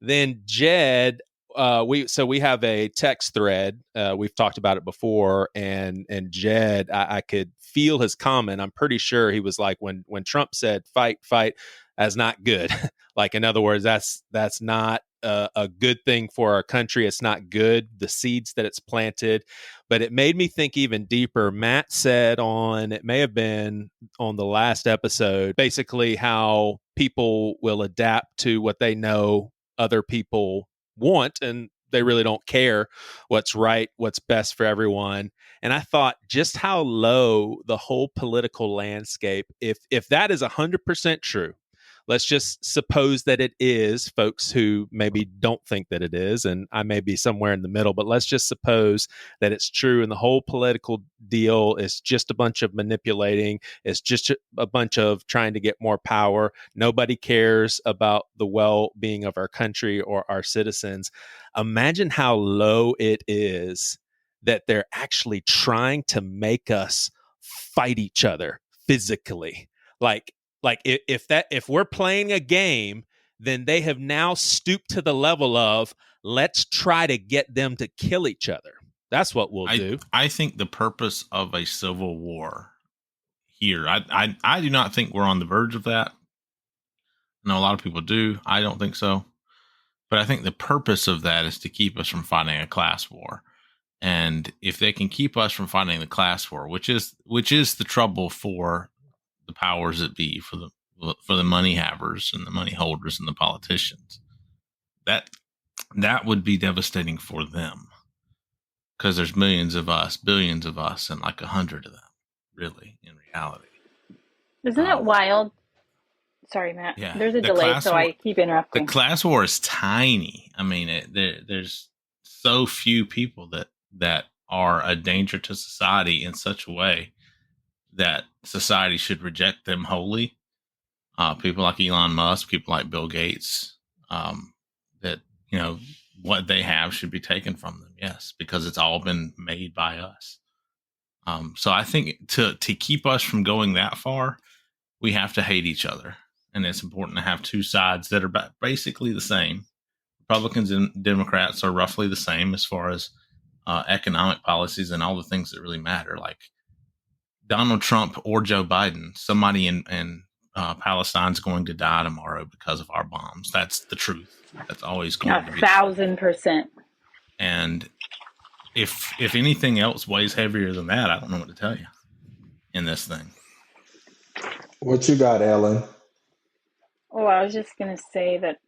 Then Jed, we have a text thread. We've talked about it before, and Jed, I could feel his comment. I'm pretty sure he was like, when Trump said fight, that's not good. Like, in other words, that's not a good thing for our country. It's not good, the seeds that it's planted. But it made me think even deeper. Matt said it may have been on the last episode, basically how people will adapt to what they know other people want, and they really don't care what's right, what's best for everyone. And I thought just how low the whole political landscape, if that is 100% true, let's just suppose that it is, folks who maybe don't think that it is, and I may be somewhere in the middle, but let's just suppose that it's true, and the whole political deal is just a bunch of manipulating. It's just a bunch of trying to get more power. Nobody cares about the well-being of our country or our citizens. Imagine how low it is that they're actually trying to make us fight each other physically. Like if we're playing a game, then they have now stooped to the level of, let's try to get them to kill each other. That's what we'll do. I think the purpose of a civil war here, I do not think we're on the verge of that. I know a lot of people do. I don't think so. But I think the purpose of that is to keep us from fighting a class war. And if they can keep us from fighting the class war, which is the trouble for the powers that be, for the money havers and the money holders and the politicians, that would be devastating for them, because there's millions of us, billions of us, and like 100 of them, really, in reality. Isn't it wild? Sorry, Matt. Yeah, There's a delay, so I keep interrupting. The class war is tiny. I mean, there's so few people that are a danger to society in such a way that society should reject them wholly. People like Elon Musk, people like Bill Gates, that, what they have should be taken from them. Yes, because it's all been made by us. So I think to keep us from going that far, we have to hate each other. And it's important to have two sides that are basically the same. Republicans and Democrats are roughly the same as far as economic policies and all the things that really matter, like Donald Trump or Joe Biden. Somebody in Palestine's going to die tomorrow because of our bombs. That's the truth. That's always going to be 1,000%. And if anything else weighs heavier than that, I don't know what to tell you in this thing. What you got, Ellen? Oh, I was just going to say that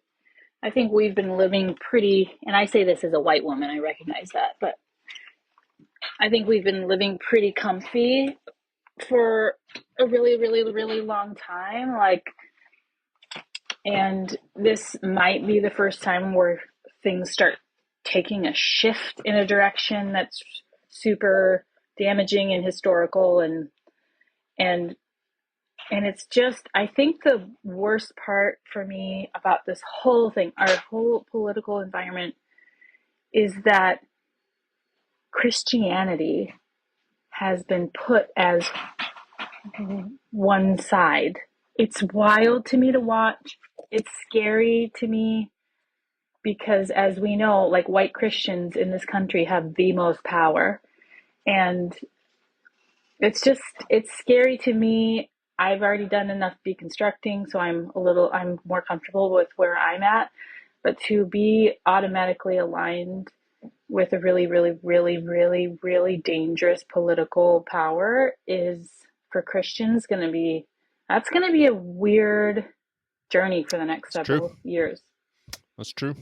I think we've been living pretty, and I say this as a white woman, I recognize that, but I think we've been living pretty comfy for a really, really, really long time. And this might be the first time where things start taking a shift in a direction that's super damaging and historical, and it's just, I think the worst part for me about this whole thing, our whole political environment, is that Christianity has been put as one side. It's wild to me to watch. It's scary to me because, as we know, like, white Christians in this country have the most power. And it's scary to me. I've already done enough deconstructing, so I'm more comfortable with where I'm at. But to be automatically aligned with a really, really, really, really, really dangerous political power is, for Christians, going to be a weird journey for the next several years. That's true.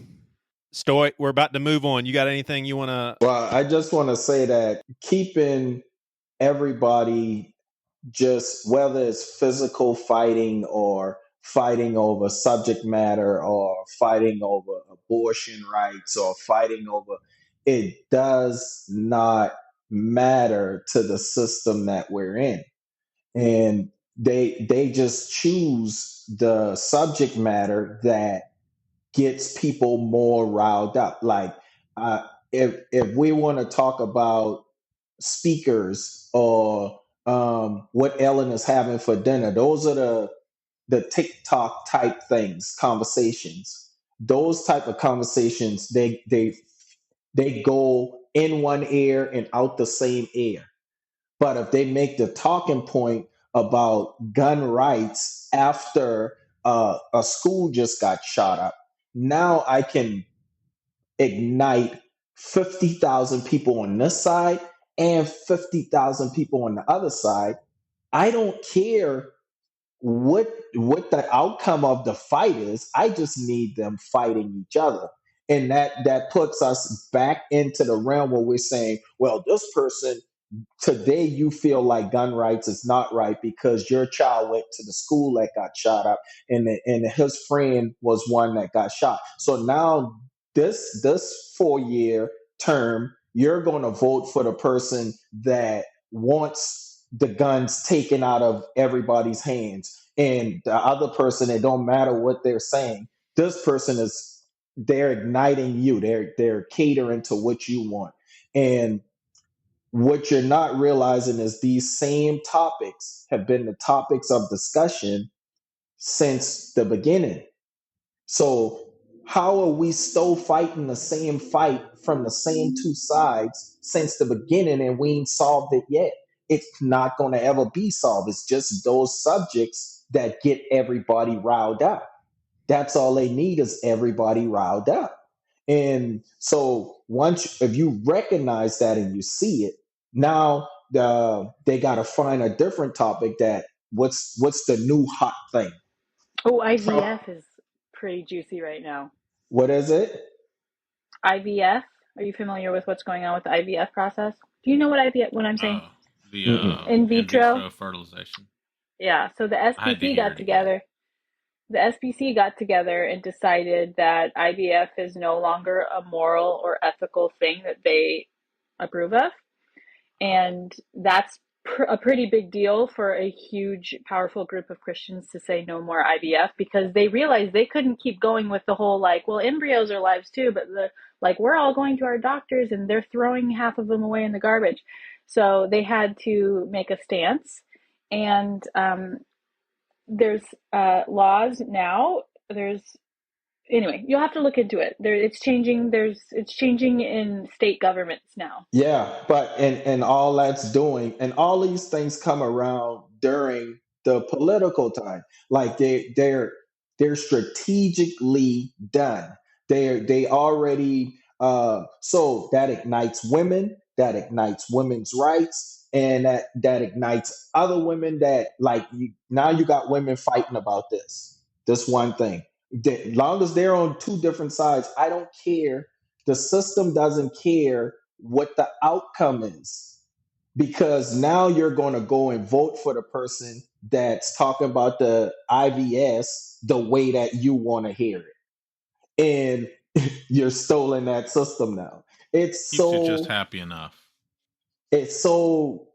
Stoy, we're about to move on. You got anything you want to? Well, I just want to say that keeping everybody, just whether it's physical fighting or fighting over subject matter or fighting over abortion rights or fighting over, it does not matter to the system that we're in. And they just choose the subject matter that gets people more riled up. Like if we want to talk about speakers or what Ellen is having for dinner, those are the TikTok type things, conversations. Those type of conversations, they go in one ear and out the same ear. But if they make the talking point about gun rights after a school just got shot up, now I can ignite 50,000 people on this side and 50,000 people on the other side. I don't care what the outcome of the fight is. I just need them fighting each other. And that puts us back into the realm where we're saying, well, this person today you feel like gun rights is not right because your child went to the school that got shot up and his friend was one that got shot. So now this 4-year term, you're going to vote for the person that wants the guns taken out of everybody's hands. And the other person, it don't matter what they're saying. This person they're igniting you. They're catering to what you want. And what you're not realizing is these same topics have been the topics of discussion since the beginning. So how are we still fighting the same fight from the same two sides since the beginning and we ain't solved it yet? It's not going to ever be solved. It's just those subjects that get everybody riled up. That's all they need is everybody riled up. And so if you recognize that and you see it, now they got to find a different topic that what's the new hot thing. Oh, IVF is pretty juicy right now. What is it? IVF. Are you familiar with what's going on with the IVF process? Do you know what I'm saying? The In vitro fertilization. Yeah. So the SPC got together. The SPC got together and decided that IVF is no longer a moral or ethical thing that they approve of. And that's a pretty big deal for a huge, powerful group of Christians to say no more IVF, because they realized they couldn't keep going with the whole, like, well, embryos are lives too, but we're all going to our doctors and they're throwing half of them away in the garbage. So they had to make a stance. And there's laws now. Anyway, you'll have to look into it. It's changing. It's changing in state governments now. Yeah, but and all that's doing, and all these things come around during the political time. Like they're strategically done. They already so that ignites women, that ignites women's rights, and that ignites other women that now you got women fighting about this one thing. As long as they're on two different sides, I don't care. The system doesn't care what the outcome is, because now you're going to go and vote for the person that's talking about the IVS the way that you want to hear it. And you're stolen that system now. It's Keeps you just happy enough. It's so,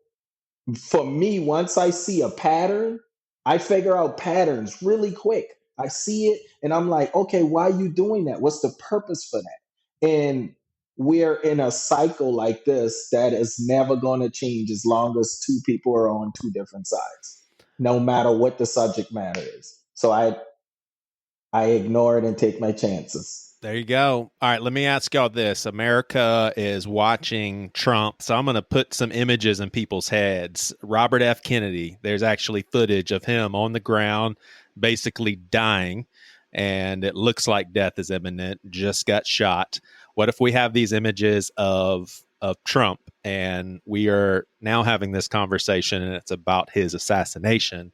for me, once I see a pattern, I figure out patterns really quick. I see it and I'm like, okay, why are you doing that? What's the purpose for that? And we're in a cycle like this that is never going to change as long as two people are on two different sides, no matter what the subject matter is. So I ignore it and take my chances. There you go. All right, let me ask y'all this. America is watching Trump, so I'm going to put some images in people's heads. Robert F. Kennedy, there's actually footage of him on the ground, basically dying, and it looks like death is imminent, just got shot. What if we have these images of Trump, and we are now having this conversation, and it's about his assassination?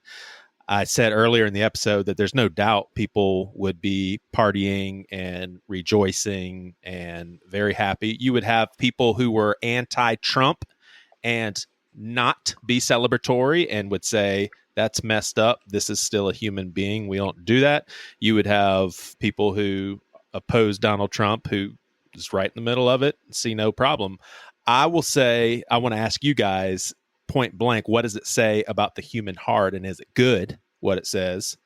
I said earlier in the episode that there's no doubt people would be partying and rejoicing and very happy. You would have people who were anti-Trump and not be celebratory and would say, that's messed up. This is still a human being. We don't do that. You would have people who oppose Donald Trump who is right in the middle of it, see no problem. I will say, I want to ask you guys point blank, what does it say about the human heart, and is it good what it says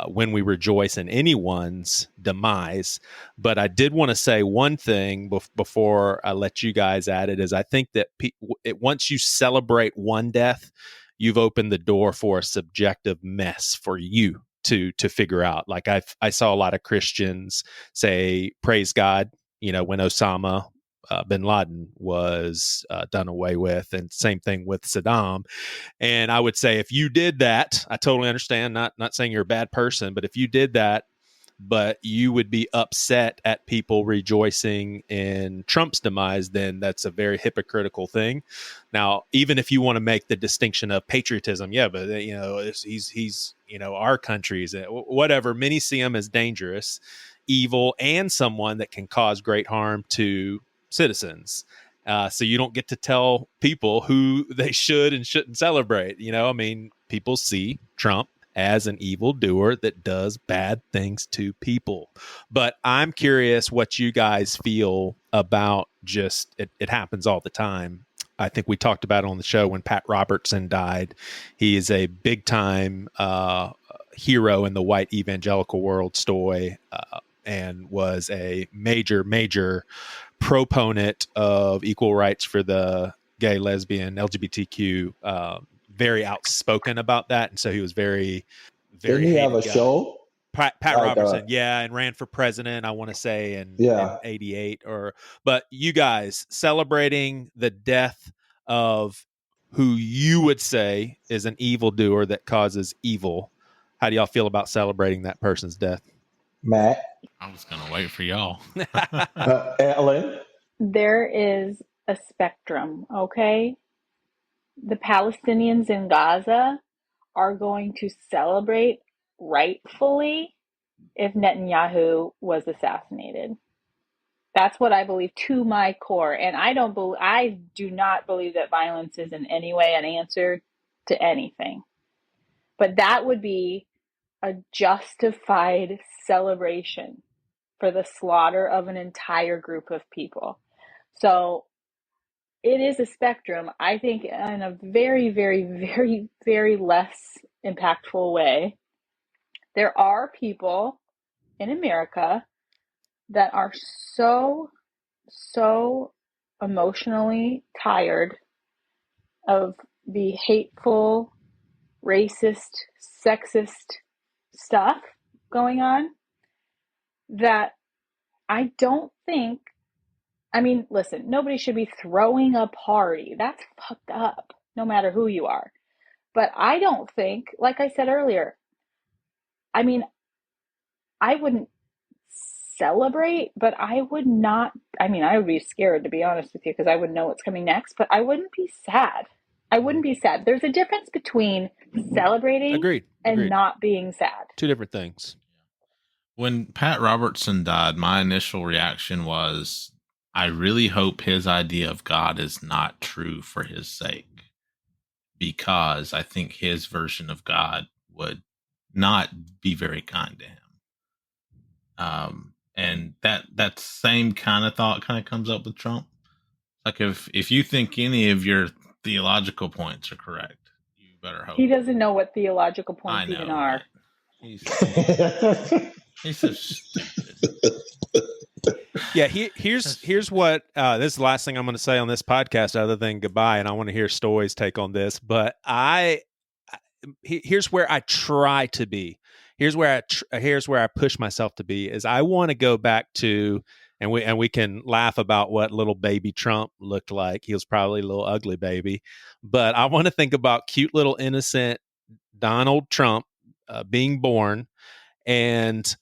when we rejoice in anyone's demise? But I did want to say one thing before I let you guys at it, is I think that once you celebrate one death, you've opened the door for a subjective mess for you to figure out. Like I saw a lot of Christians say, praise God, when Osama bin Laden was done away with, and same thing with Saddam. And I would say, if you did that, I totally understand, not saying you're a bad person, but if you did that, but you would be upset at people rejoicing in Trump's demise, then that's a very hypocritical thing. Now, even if you want to make the distinction of patriotism, yeah, but he's our country's whatever. Many see him as dangerous, evil, and someone that can cause great harm to citizens. So you don't get to tell people who they should and shouldn't celebrate. People see Trump as an evildoer that does bad things to people. But I'm curious what you guys feel about just it happens all the time. I think we talked about it on the show when Pat Robertson died. He is a big time hero in the white evangelical world, Stoy, and was a major proponent of equal rights for the gay, lesbian, LGBTQ, very outspoken about that. And so he was very Didn't he have a show? Pat Robertson, and ran for president, I want to say, in 88. But you guys celebrating the death of who you would say is an evildoer that causes evil. How do y'all feel about celebrating that person's death? Matt? I was going to wait for y'all. Ellen? There is a spectrum, okay? The Palestinians in Gaza are going to celebrate rightfully if Netanyahu was assassinated. That's what I believe to my core. And I do not believe that violence is in any way an answer to anything. But that would be a justified celebration for the slaughter of an entire group of people. So it is a spectrum. I think in a very, very, very, very less impactful way, there are people in America that are so emotionally tired of the hateful, racist, sexist stuff going on that I don't think, listen, nobody should be throwing a party. That's fucked up, no matter who you are. But I don't think, like I said earlier, I wouldn't celebrate, but I would not, I would be scared, to be honest with you, because I would know what's coming next, but I wouldn't be sad. There's a difference between celebrating Agreed. and not being sad. Two different things. When Pat Robertson died, my initial reaction was, I really hope his idea of God is not true for his sake, because I think his version of God would not be very kind to him. And that same kind of thought kind of comes up with Trump. Like if you think any of your theological points are correct, you better hope. He doesn't know what theological points even are. He's so stupid. Yeah, here's what this is the last thing I'm going to say on this podcast, other than goodbye, and I want to hear Stoy's take on this. But here's where I try to be. Here's where I push myself to be. Is I want to go back to, and we can laugh about what little baby Trump looked like. He was probably a little ugly baby, but I want to think about cute little innocent Donald Trump being born, and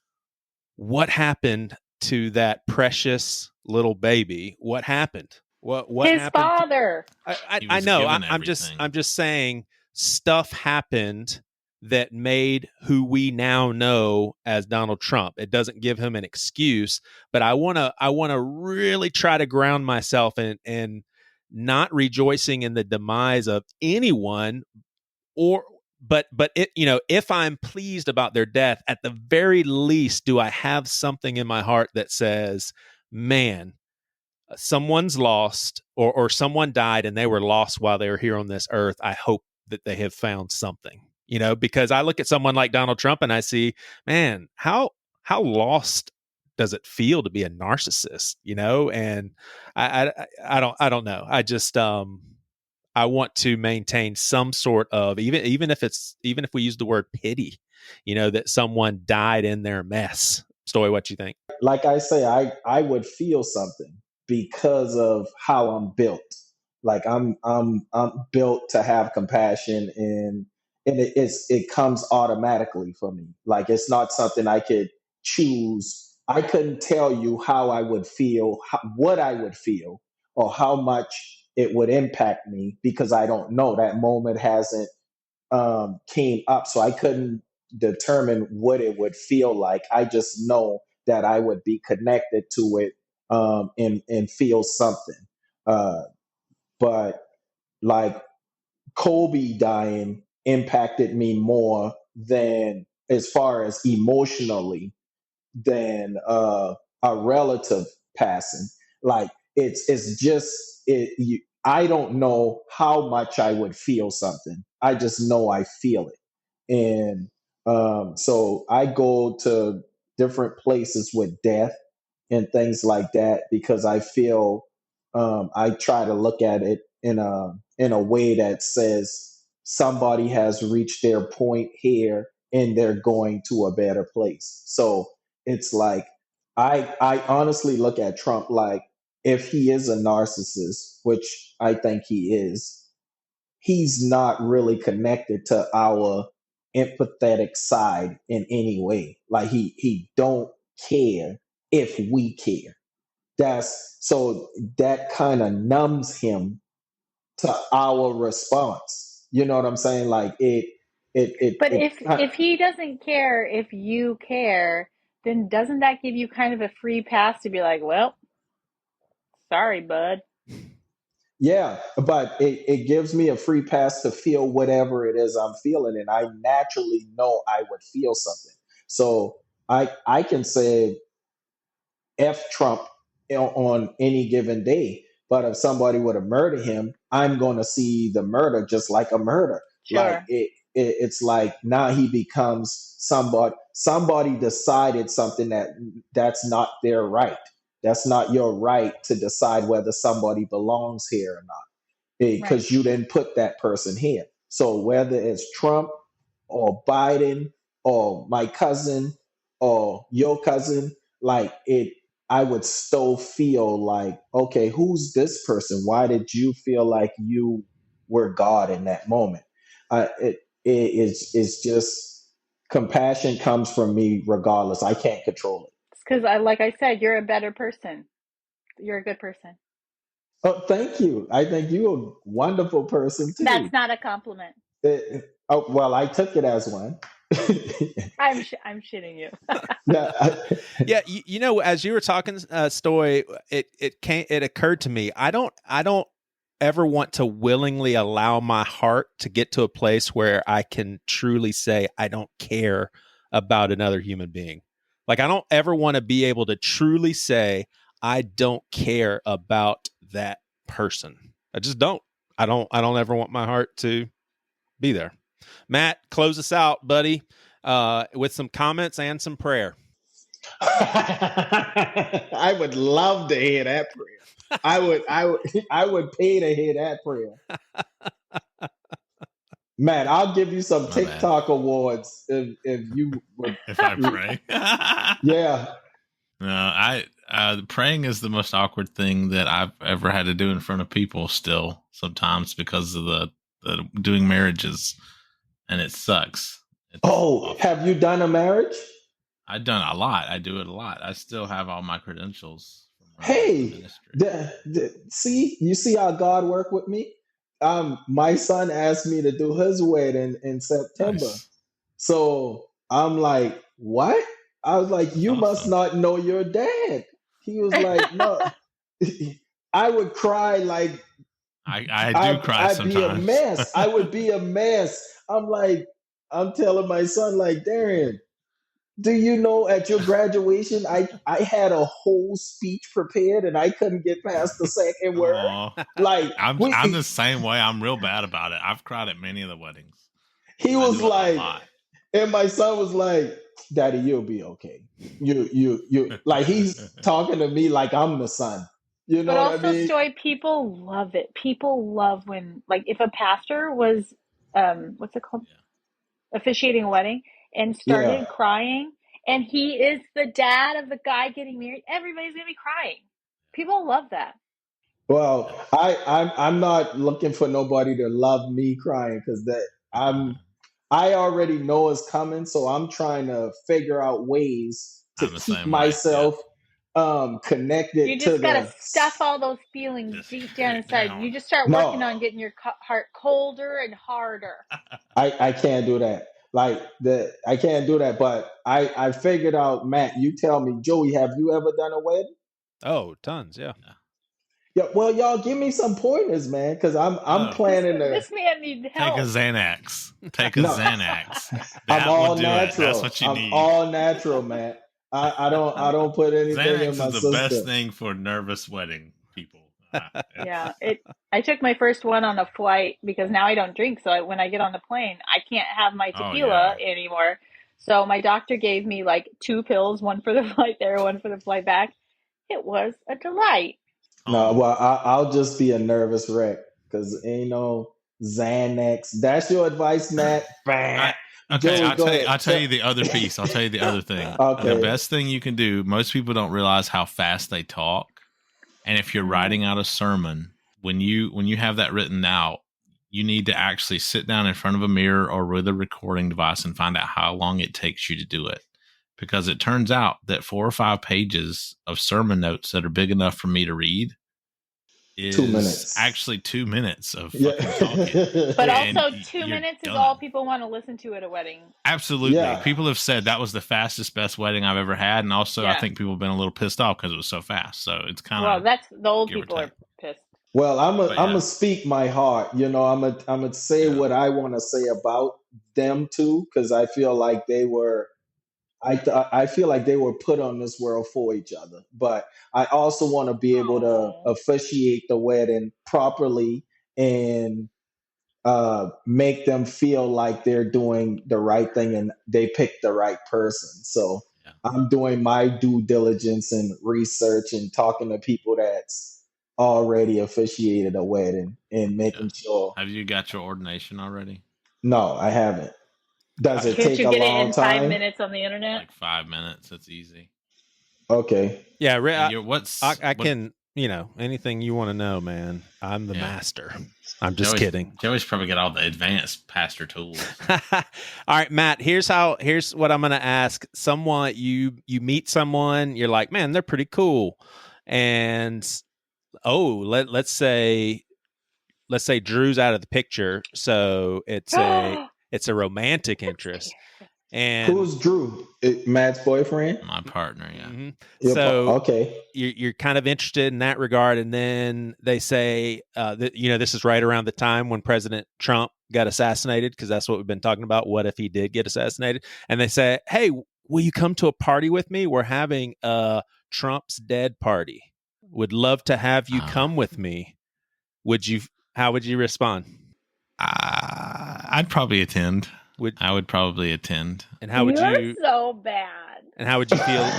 what happened to that precious little baby. What happened? What his happened? Father. I know. I'm just saying stuff happened that made who we now know as Donald Trump. It doesn't give him an excuse, but I want to really try to ground myself in not rejoicing in the demise of anyone, but it, if I'm pleased about their death, at the very least, do I have something in my heart that says, man, someone's lost or someone died and they were lost while they were here on this earth, I hope that they have found something, because I look at someone like Donald Trump and I see, man, how lost does it feel to be a narcissist, and I don't know. I just, I want to maintain some sort of, even if we use the word pity, that someone died in their mess. Stoy, what you think? Like I say, I would feel something because of how I'm built. Like I'm built to have compassion, and it comes automatically for me. Like it's not something I could choose. I couldn't tell you how I would feel, what I would feel, or how much it would impact me, because I don't know. That moment hasn't came up, so I couldn't determine what it would feel like. I just know that I would be connected to it, and feel something. But like Kobe dying impacted me more than, as far as emotionally, than a relative passing. Like it's just I don't know how much I would feel something. I just know I feel it, and so I go to different places with death and things like that, because I feel, I try to look at it in a way that says somebody has reached their point here and they're going to a better place. So it's like I honestly look at Trump like, if he is a narcissist, which I think he is, he's not really connected to our empathetic side in any way. Like he don't care if we care. That kind of numbs him to our response. You know what I'm saying? Like But if he doesn't care if you care, then doesn't that give you kind of a free pass to be like, well, sorry, bud? Yeah, but it gives me a free pass to feel whatever it is I'm feeling, and I naturally know I would feel something. So I can say F Trump on any given day. But if somebody were to murder him, I'm going to see the murder just like a murder. Sure. Like it's like now he becomes somebody. Somebody decided something that's not their right. That's not your right to decide whether somebody belongs here or not, because Right. you didn't put that person here. So whether it's Trump or Biden or my cousin or your cousin, like I would still feel like, okay, who's this person? Why did you feel like you were God in that moment? It's just, compassion comes from me regardless. I can't control it. It's because, like I said, you're a better person. You're a good person. Oh, thank you. I think you're a wonderful person too. That's not a compliment. Well, I took it as one. I'm shitting you. Yeah, as you were talking, Stoy, it occurred to me. I don't ever want to willingly allow my heart to get to a place where I can truly say I don't care about another human being. Like I don't ever want to be able to truly say I don't care about that person. I just don't. I don't ever want my heart to be there. Matt, close us out, buddy, with some comments and some prayer. I would love to hear that prayer. I would pay to hear that prayer. Matt, I'll give you some TikTok awards if you would. If I pray. Yeah. No, praying is the most awkward thing that I've ever had to do in front of people still, sometimes because of the doing marriages, and it sucks. It's awful. Have you done a marriage? I've done a lot. I do it a lot. I still have all my credentials. Hey, see, you see how God worked with me? My son asked me to do his wedding in September. Nice. So I'm like, what? I was like, you must not know your dad. He was like, no. I would cry like, I do cry sometimes. I'd be a mess. I would be a mess. I'm telling my son, like, Darian, Do you know at your graduation, I had a whole speech prepared and I couldn't get past the second word. Aw. Like I'm the same way. I'm real bad about it. I've cried at many of the weddings. he I was do it a like, lot. and my son was like, "Daddy, you'll be okay." You like he's talking to me like I'm the son. You know But what I also, mean? Stoy, people love it. People love when, like, if a pastor was, what's it called? Officiating a wedding and Yeah. started crying, and he is the dad of the guy getting married, everybody's gonna be crying. People love that. Well, I'm not looking for nobody to love me crying because I already know it's coming, so I'm trying to figure out ways to I'm the keep same way. myself connected You to just gotta the stuff all those feelings Just deep get down it inside. down. You just start working no. on getting your heart colder and harder. I can't do that. Like I can't do that. But I figured out, Matt. You tell me, Joey, have you ever done a wedding? Oh, tons, yeah. Yeah. Well, y'all give me some pointers, man, because I'm planning to. This man needs Take help. a Xanax. Take a No. Xanax. I'm That all would do natural. it. That's what you I'm need. all natural, man. I don't put anything in Xanax my is the system. best thing for nervous wedding people. Yeah, I took my first one on a flight because now I don't drink. So when I get on the plane, I can't have my Oh, tequila yeah. anymore. So my doctor gave me like 2 pills, one for the flight there, one for the flight back. It was a delight. No, Oh, well, I'll just be a nervous wreck because ain't no Xanax. That's your advice, Matt. okay, Joey, go ahead. I'll tell you the other piece. I'll tell you the other thing. Okay. The best thing you can do, most people don't realize how fast they talk. And if you're writing out a sermon, when you have that written out, you need to actually sit down in front of a mirror or with a recording device and find out how long it takes you to do it. Because it turns out that 4 or 5 pages of sermon notes that are big enough for me to read is 2 minutes. actually 2 minutes of fucking talking. But And also 2 minutes is all people want to listen to at a wedding. Absolutely. Yeah. People have said that was the fastest, best wedding I've ever had. And also, I Yeah. think people have been a little pissed off because it was so fast. So it's kind of. Well, that's the old give or people are take. pissed. Well, I'm But yeah. gonna speak my heart. You know, I'm gonna say what I want to say about them too, because I feel like they were. I feel like they were put on this world for each other, but I also want to be able to officiate the wedding properly and make them feel like they're doing the right thing and they picked the right person. So Yeah. I'm doing my due diligence and research and talking to people that's already officiated a wedding and making sure. Have you got your ordination already? No, I haven't. Does it Can't take you a get it long in time? 5 minutes on the internet? Like 5 minutes. It's easy. Okay. Yeah, I can, anything you want to know, man. I'm the master. I'm just kidding. Joey's probably got all the advanced pastor tools. All right, Matt, here's what I'm going to ask. Someone, you meet someone, you're like, man, they're pretty cool. And, let's say Drew's out of the picture. So it's a romantic interest. And who's Drew? Matt's boyfriend? My partner, yeah. Mm-hmm. So okay, you're kind of interested in that regard, and then they say that this is right around the time when President Trump got assassinated, because that's what we've been talking about. What if he did get assassinated? And they say, "Hey, will you come to a party with me? We're having a Trump's dead party. Would love to have you come with me. Would you? How would you respond?" I'd probably attend. I would probably attend. And how would You're you? so bad. And how would you feel?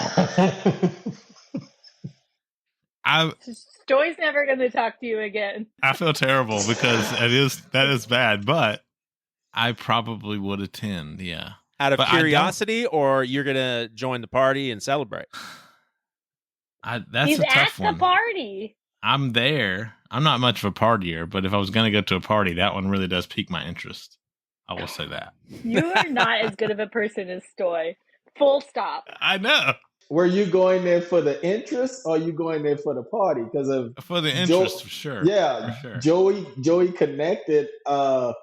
Stoy's never going to talk to you again. I feel terrible because that is bad, but I probably would attend. Yeah, out of curiosity, or you're going to join the party and celebrate. That's He's a tough one. at the party. I'm there. I'm not much of a partier, but if I was going to go to a party, that one really does pique my interest. I will say that. You are not as good of a person as Stoy. Full stop. I know. Were you going there for the interest, or are you going there for the party? Because of for the interest, for sure. Yeah, for sure. Joey connected a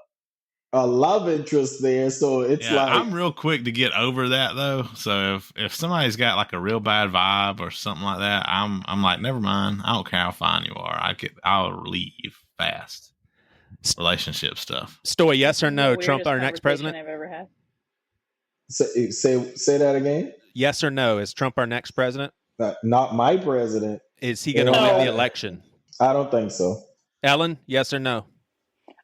love interest there, so it's like I'm real quick to get over that though. So if somebody's got like a real bad vibe or something like that, I'm like, never mind. I don't care how fine you are. I'll leave fast. Relationship stuff. Stoy, yes or no? Trump our next president? I've ever had. Say that again. Yes or no? Is Trump our next president? Not my president. Is he going to win the election? I don't think so. Ellen, yes or no?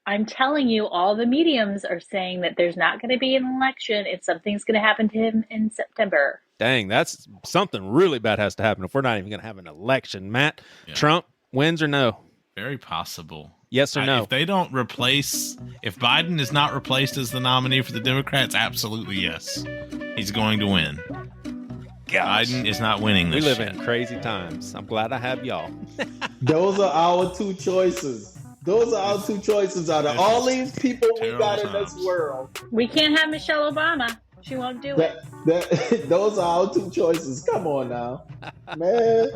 I'm telling you, all the mediums are saying that there's not going to be an election and something's going to happen to him in September. Dang, that's something really bad has to happen if we're not even going to have an election. Matt, Trump wins or no? Very possible. Yes or no? If they don't replace, if Biden is not replaced as the nominee for the Democrats, absolutely yes. He's going to win. Gosh. Biden is not winning this We live in crazy times. I'm glad I have y'all. Those are our two choices. Those are our two choices out of all these people we got in this world. We can't have Michelle Obama. She won't do it. Those are our two choices. Come on now, man.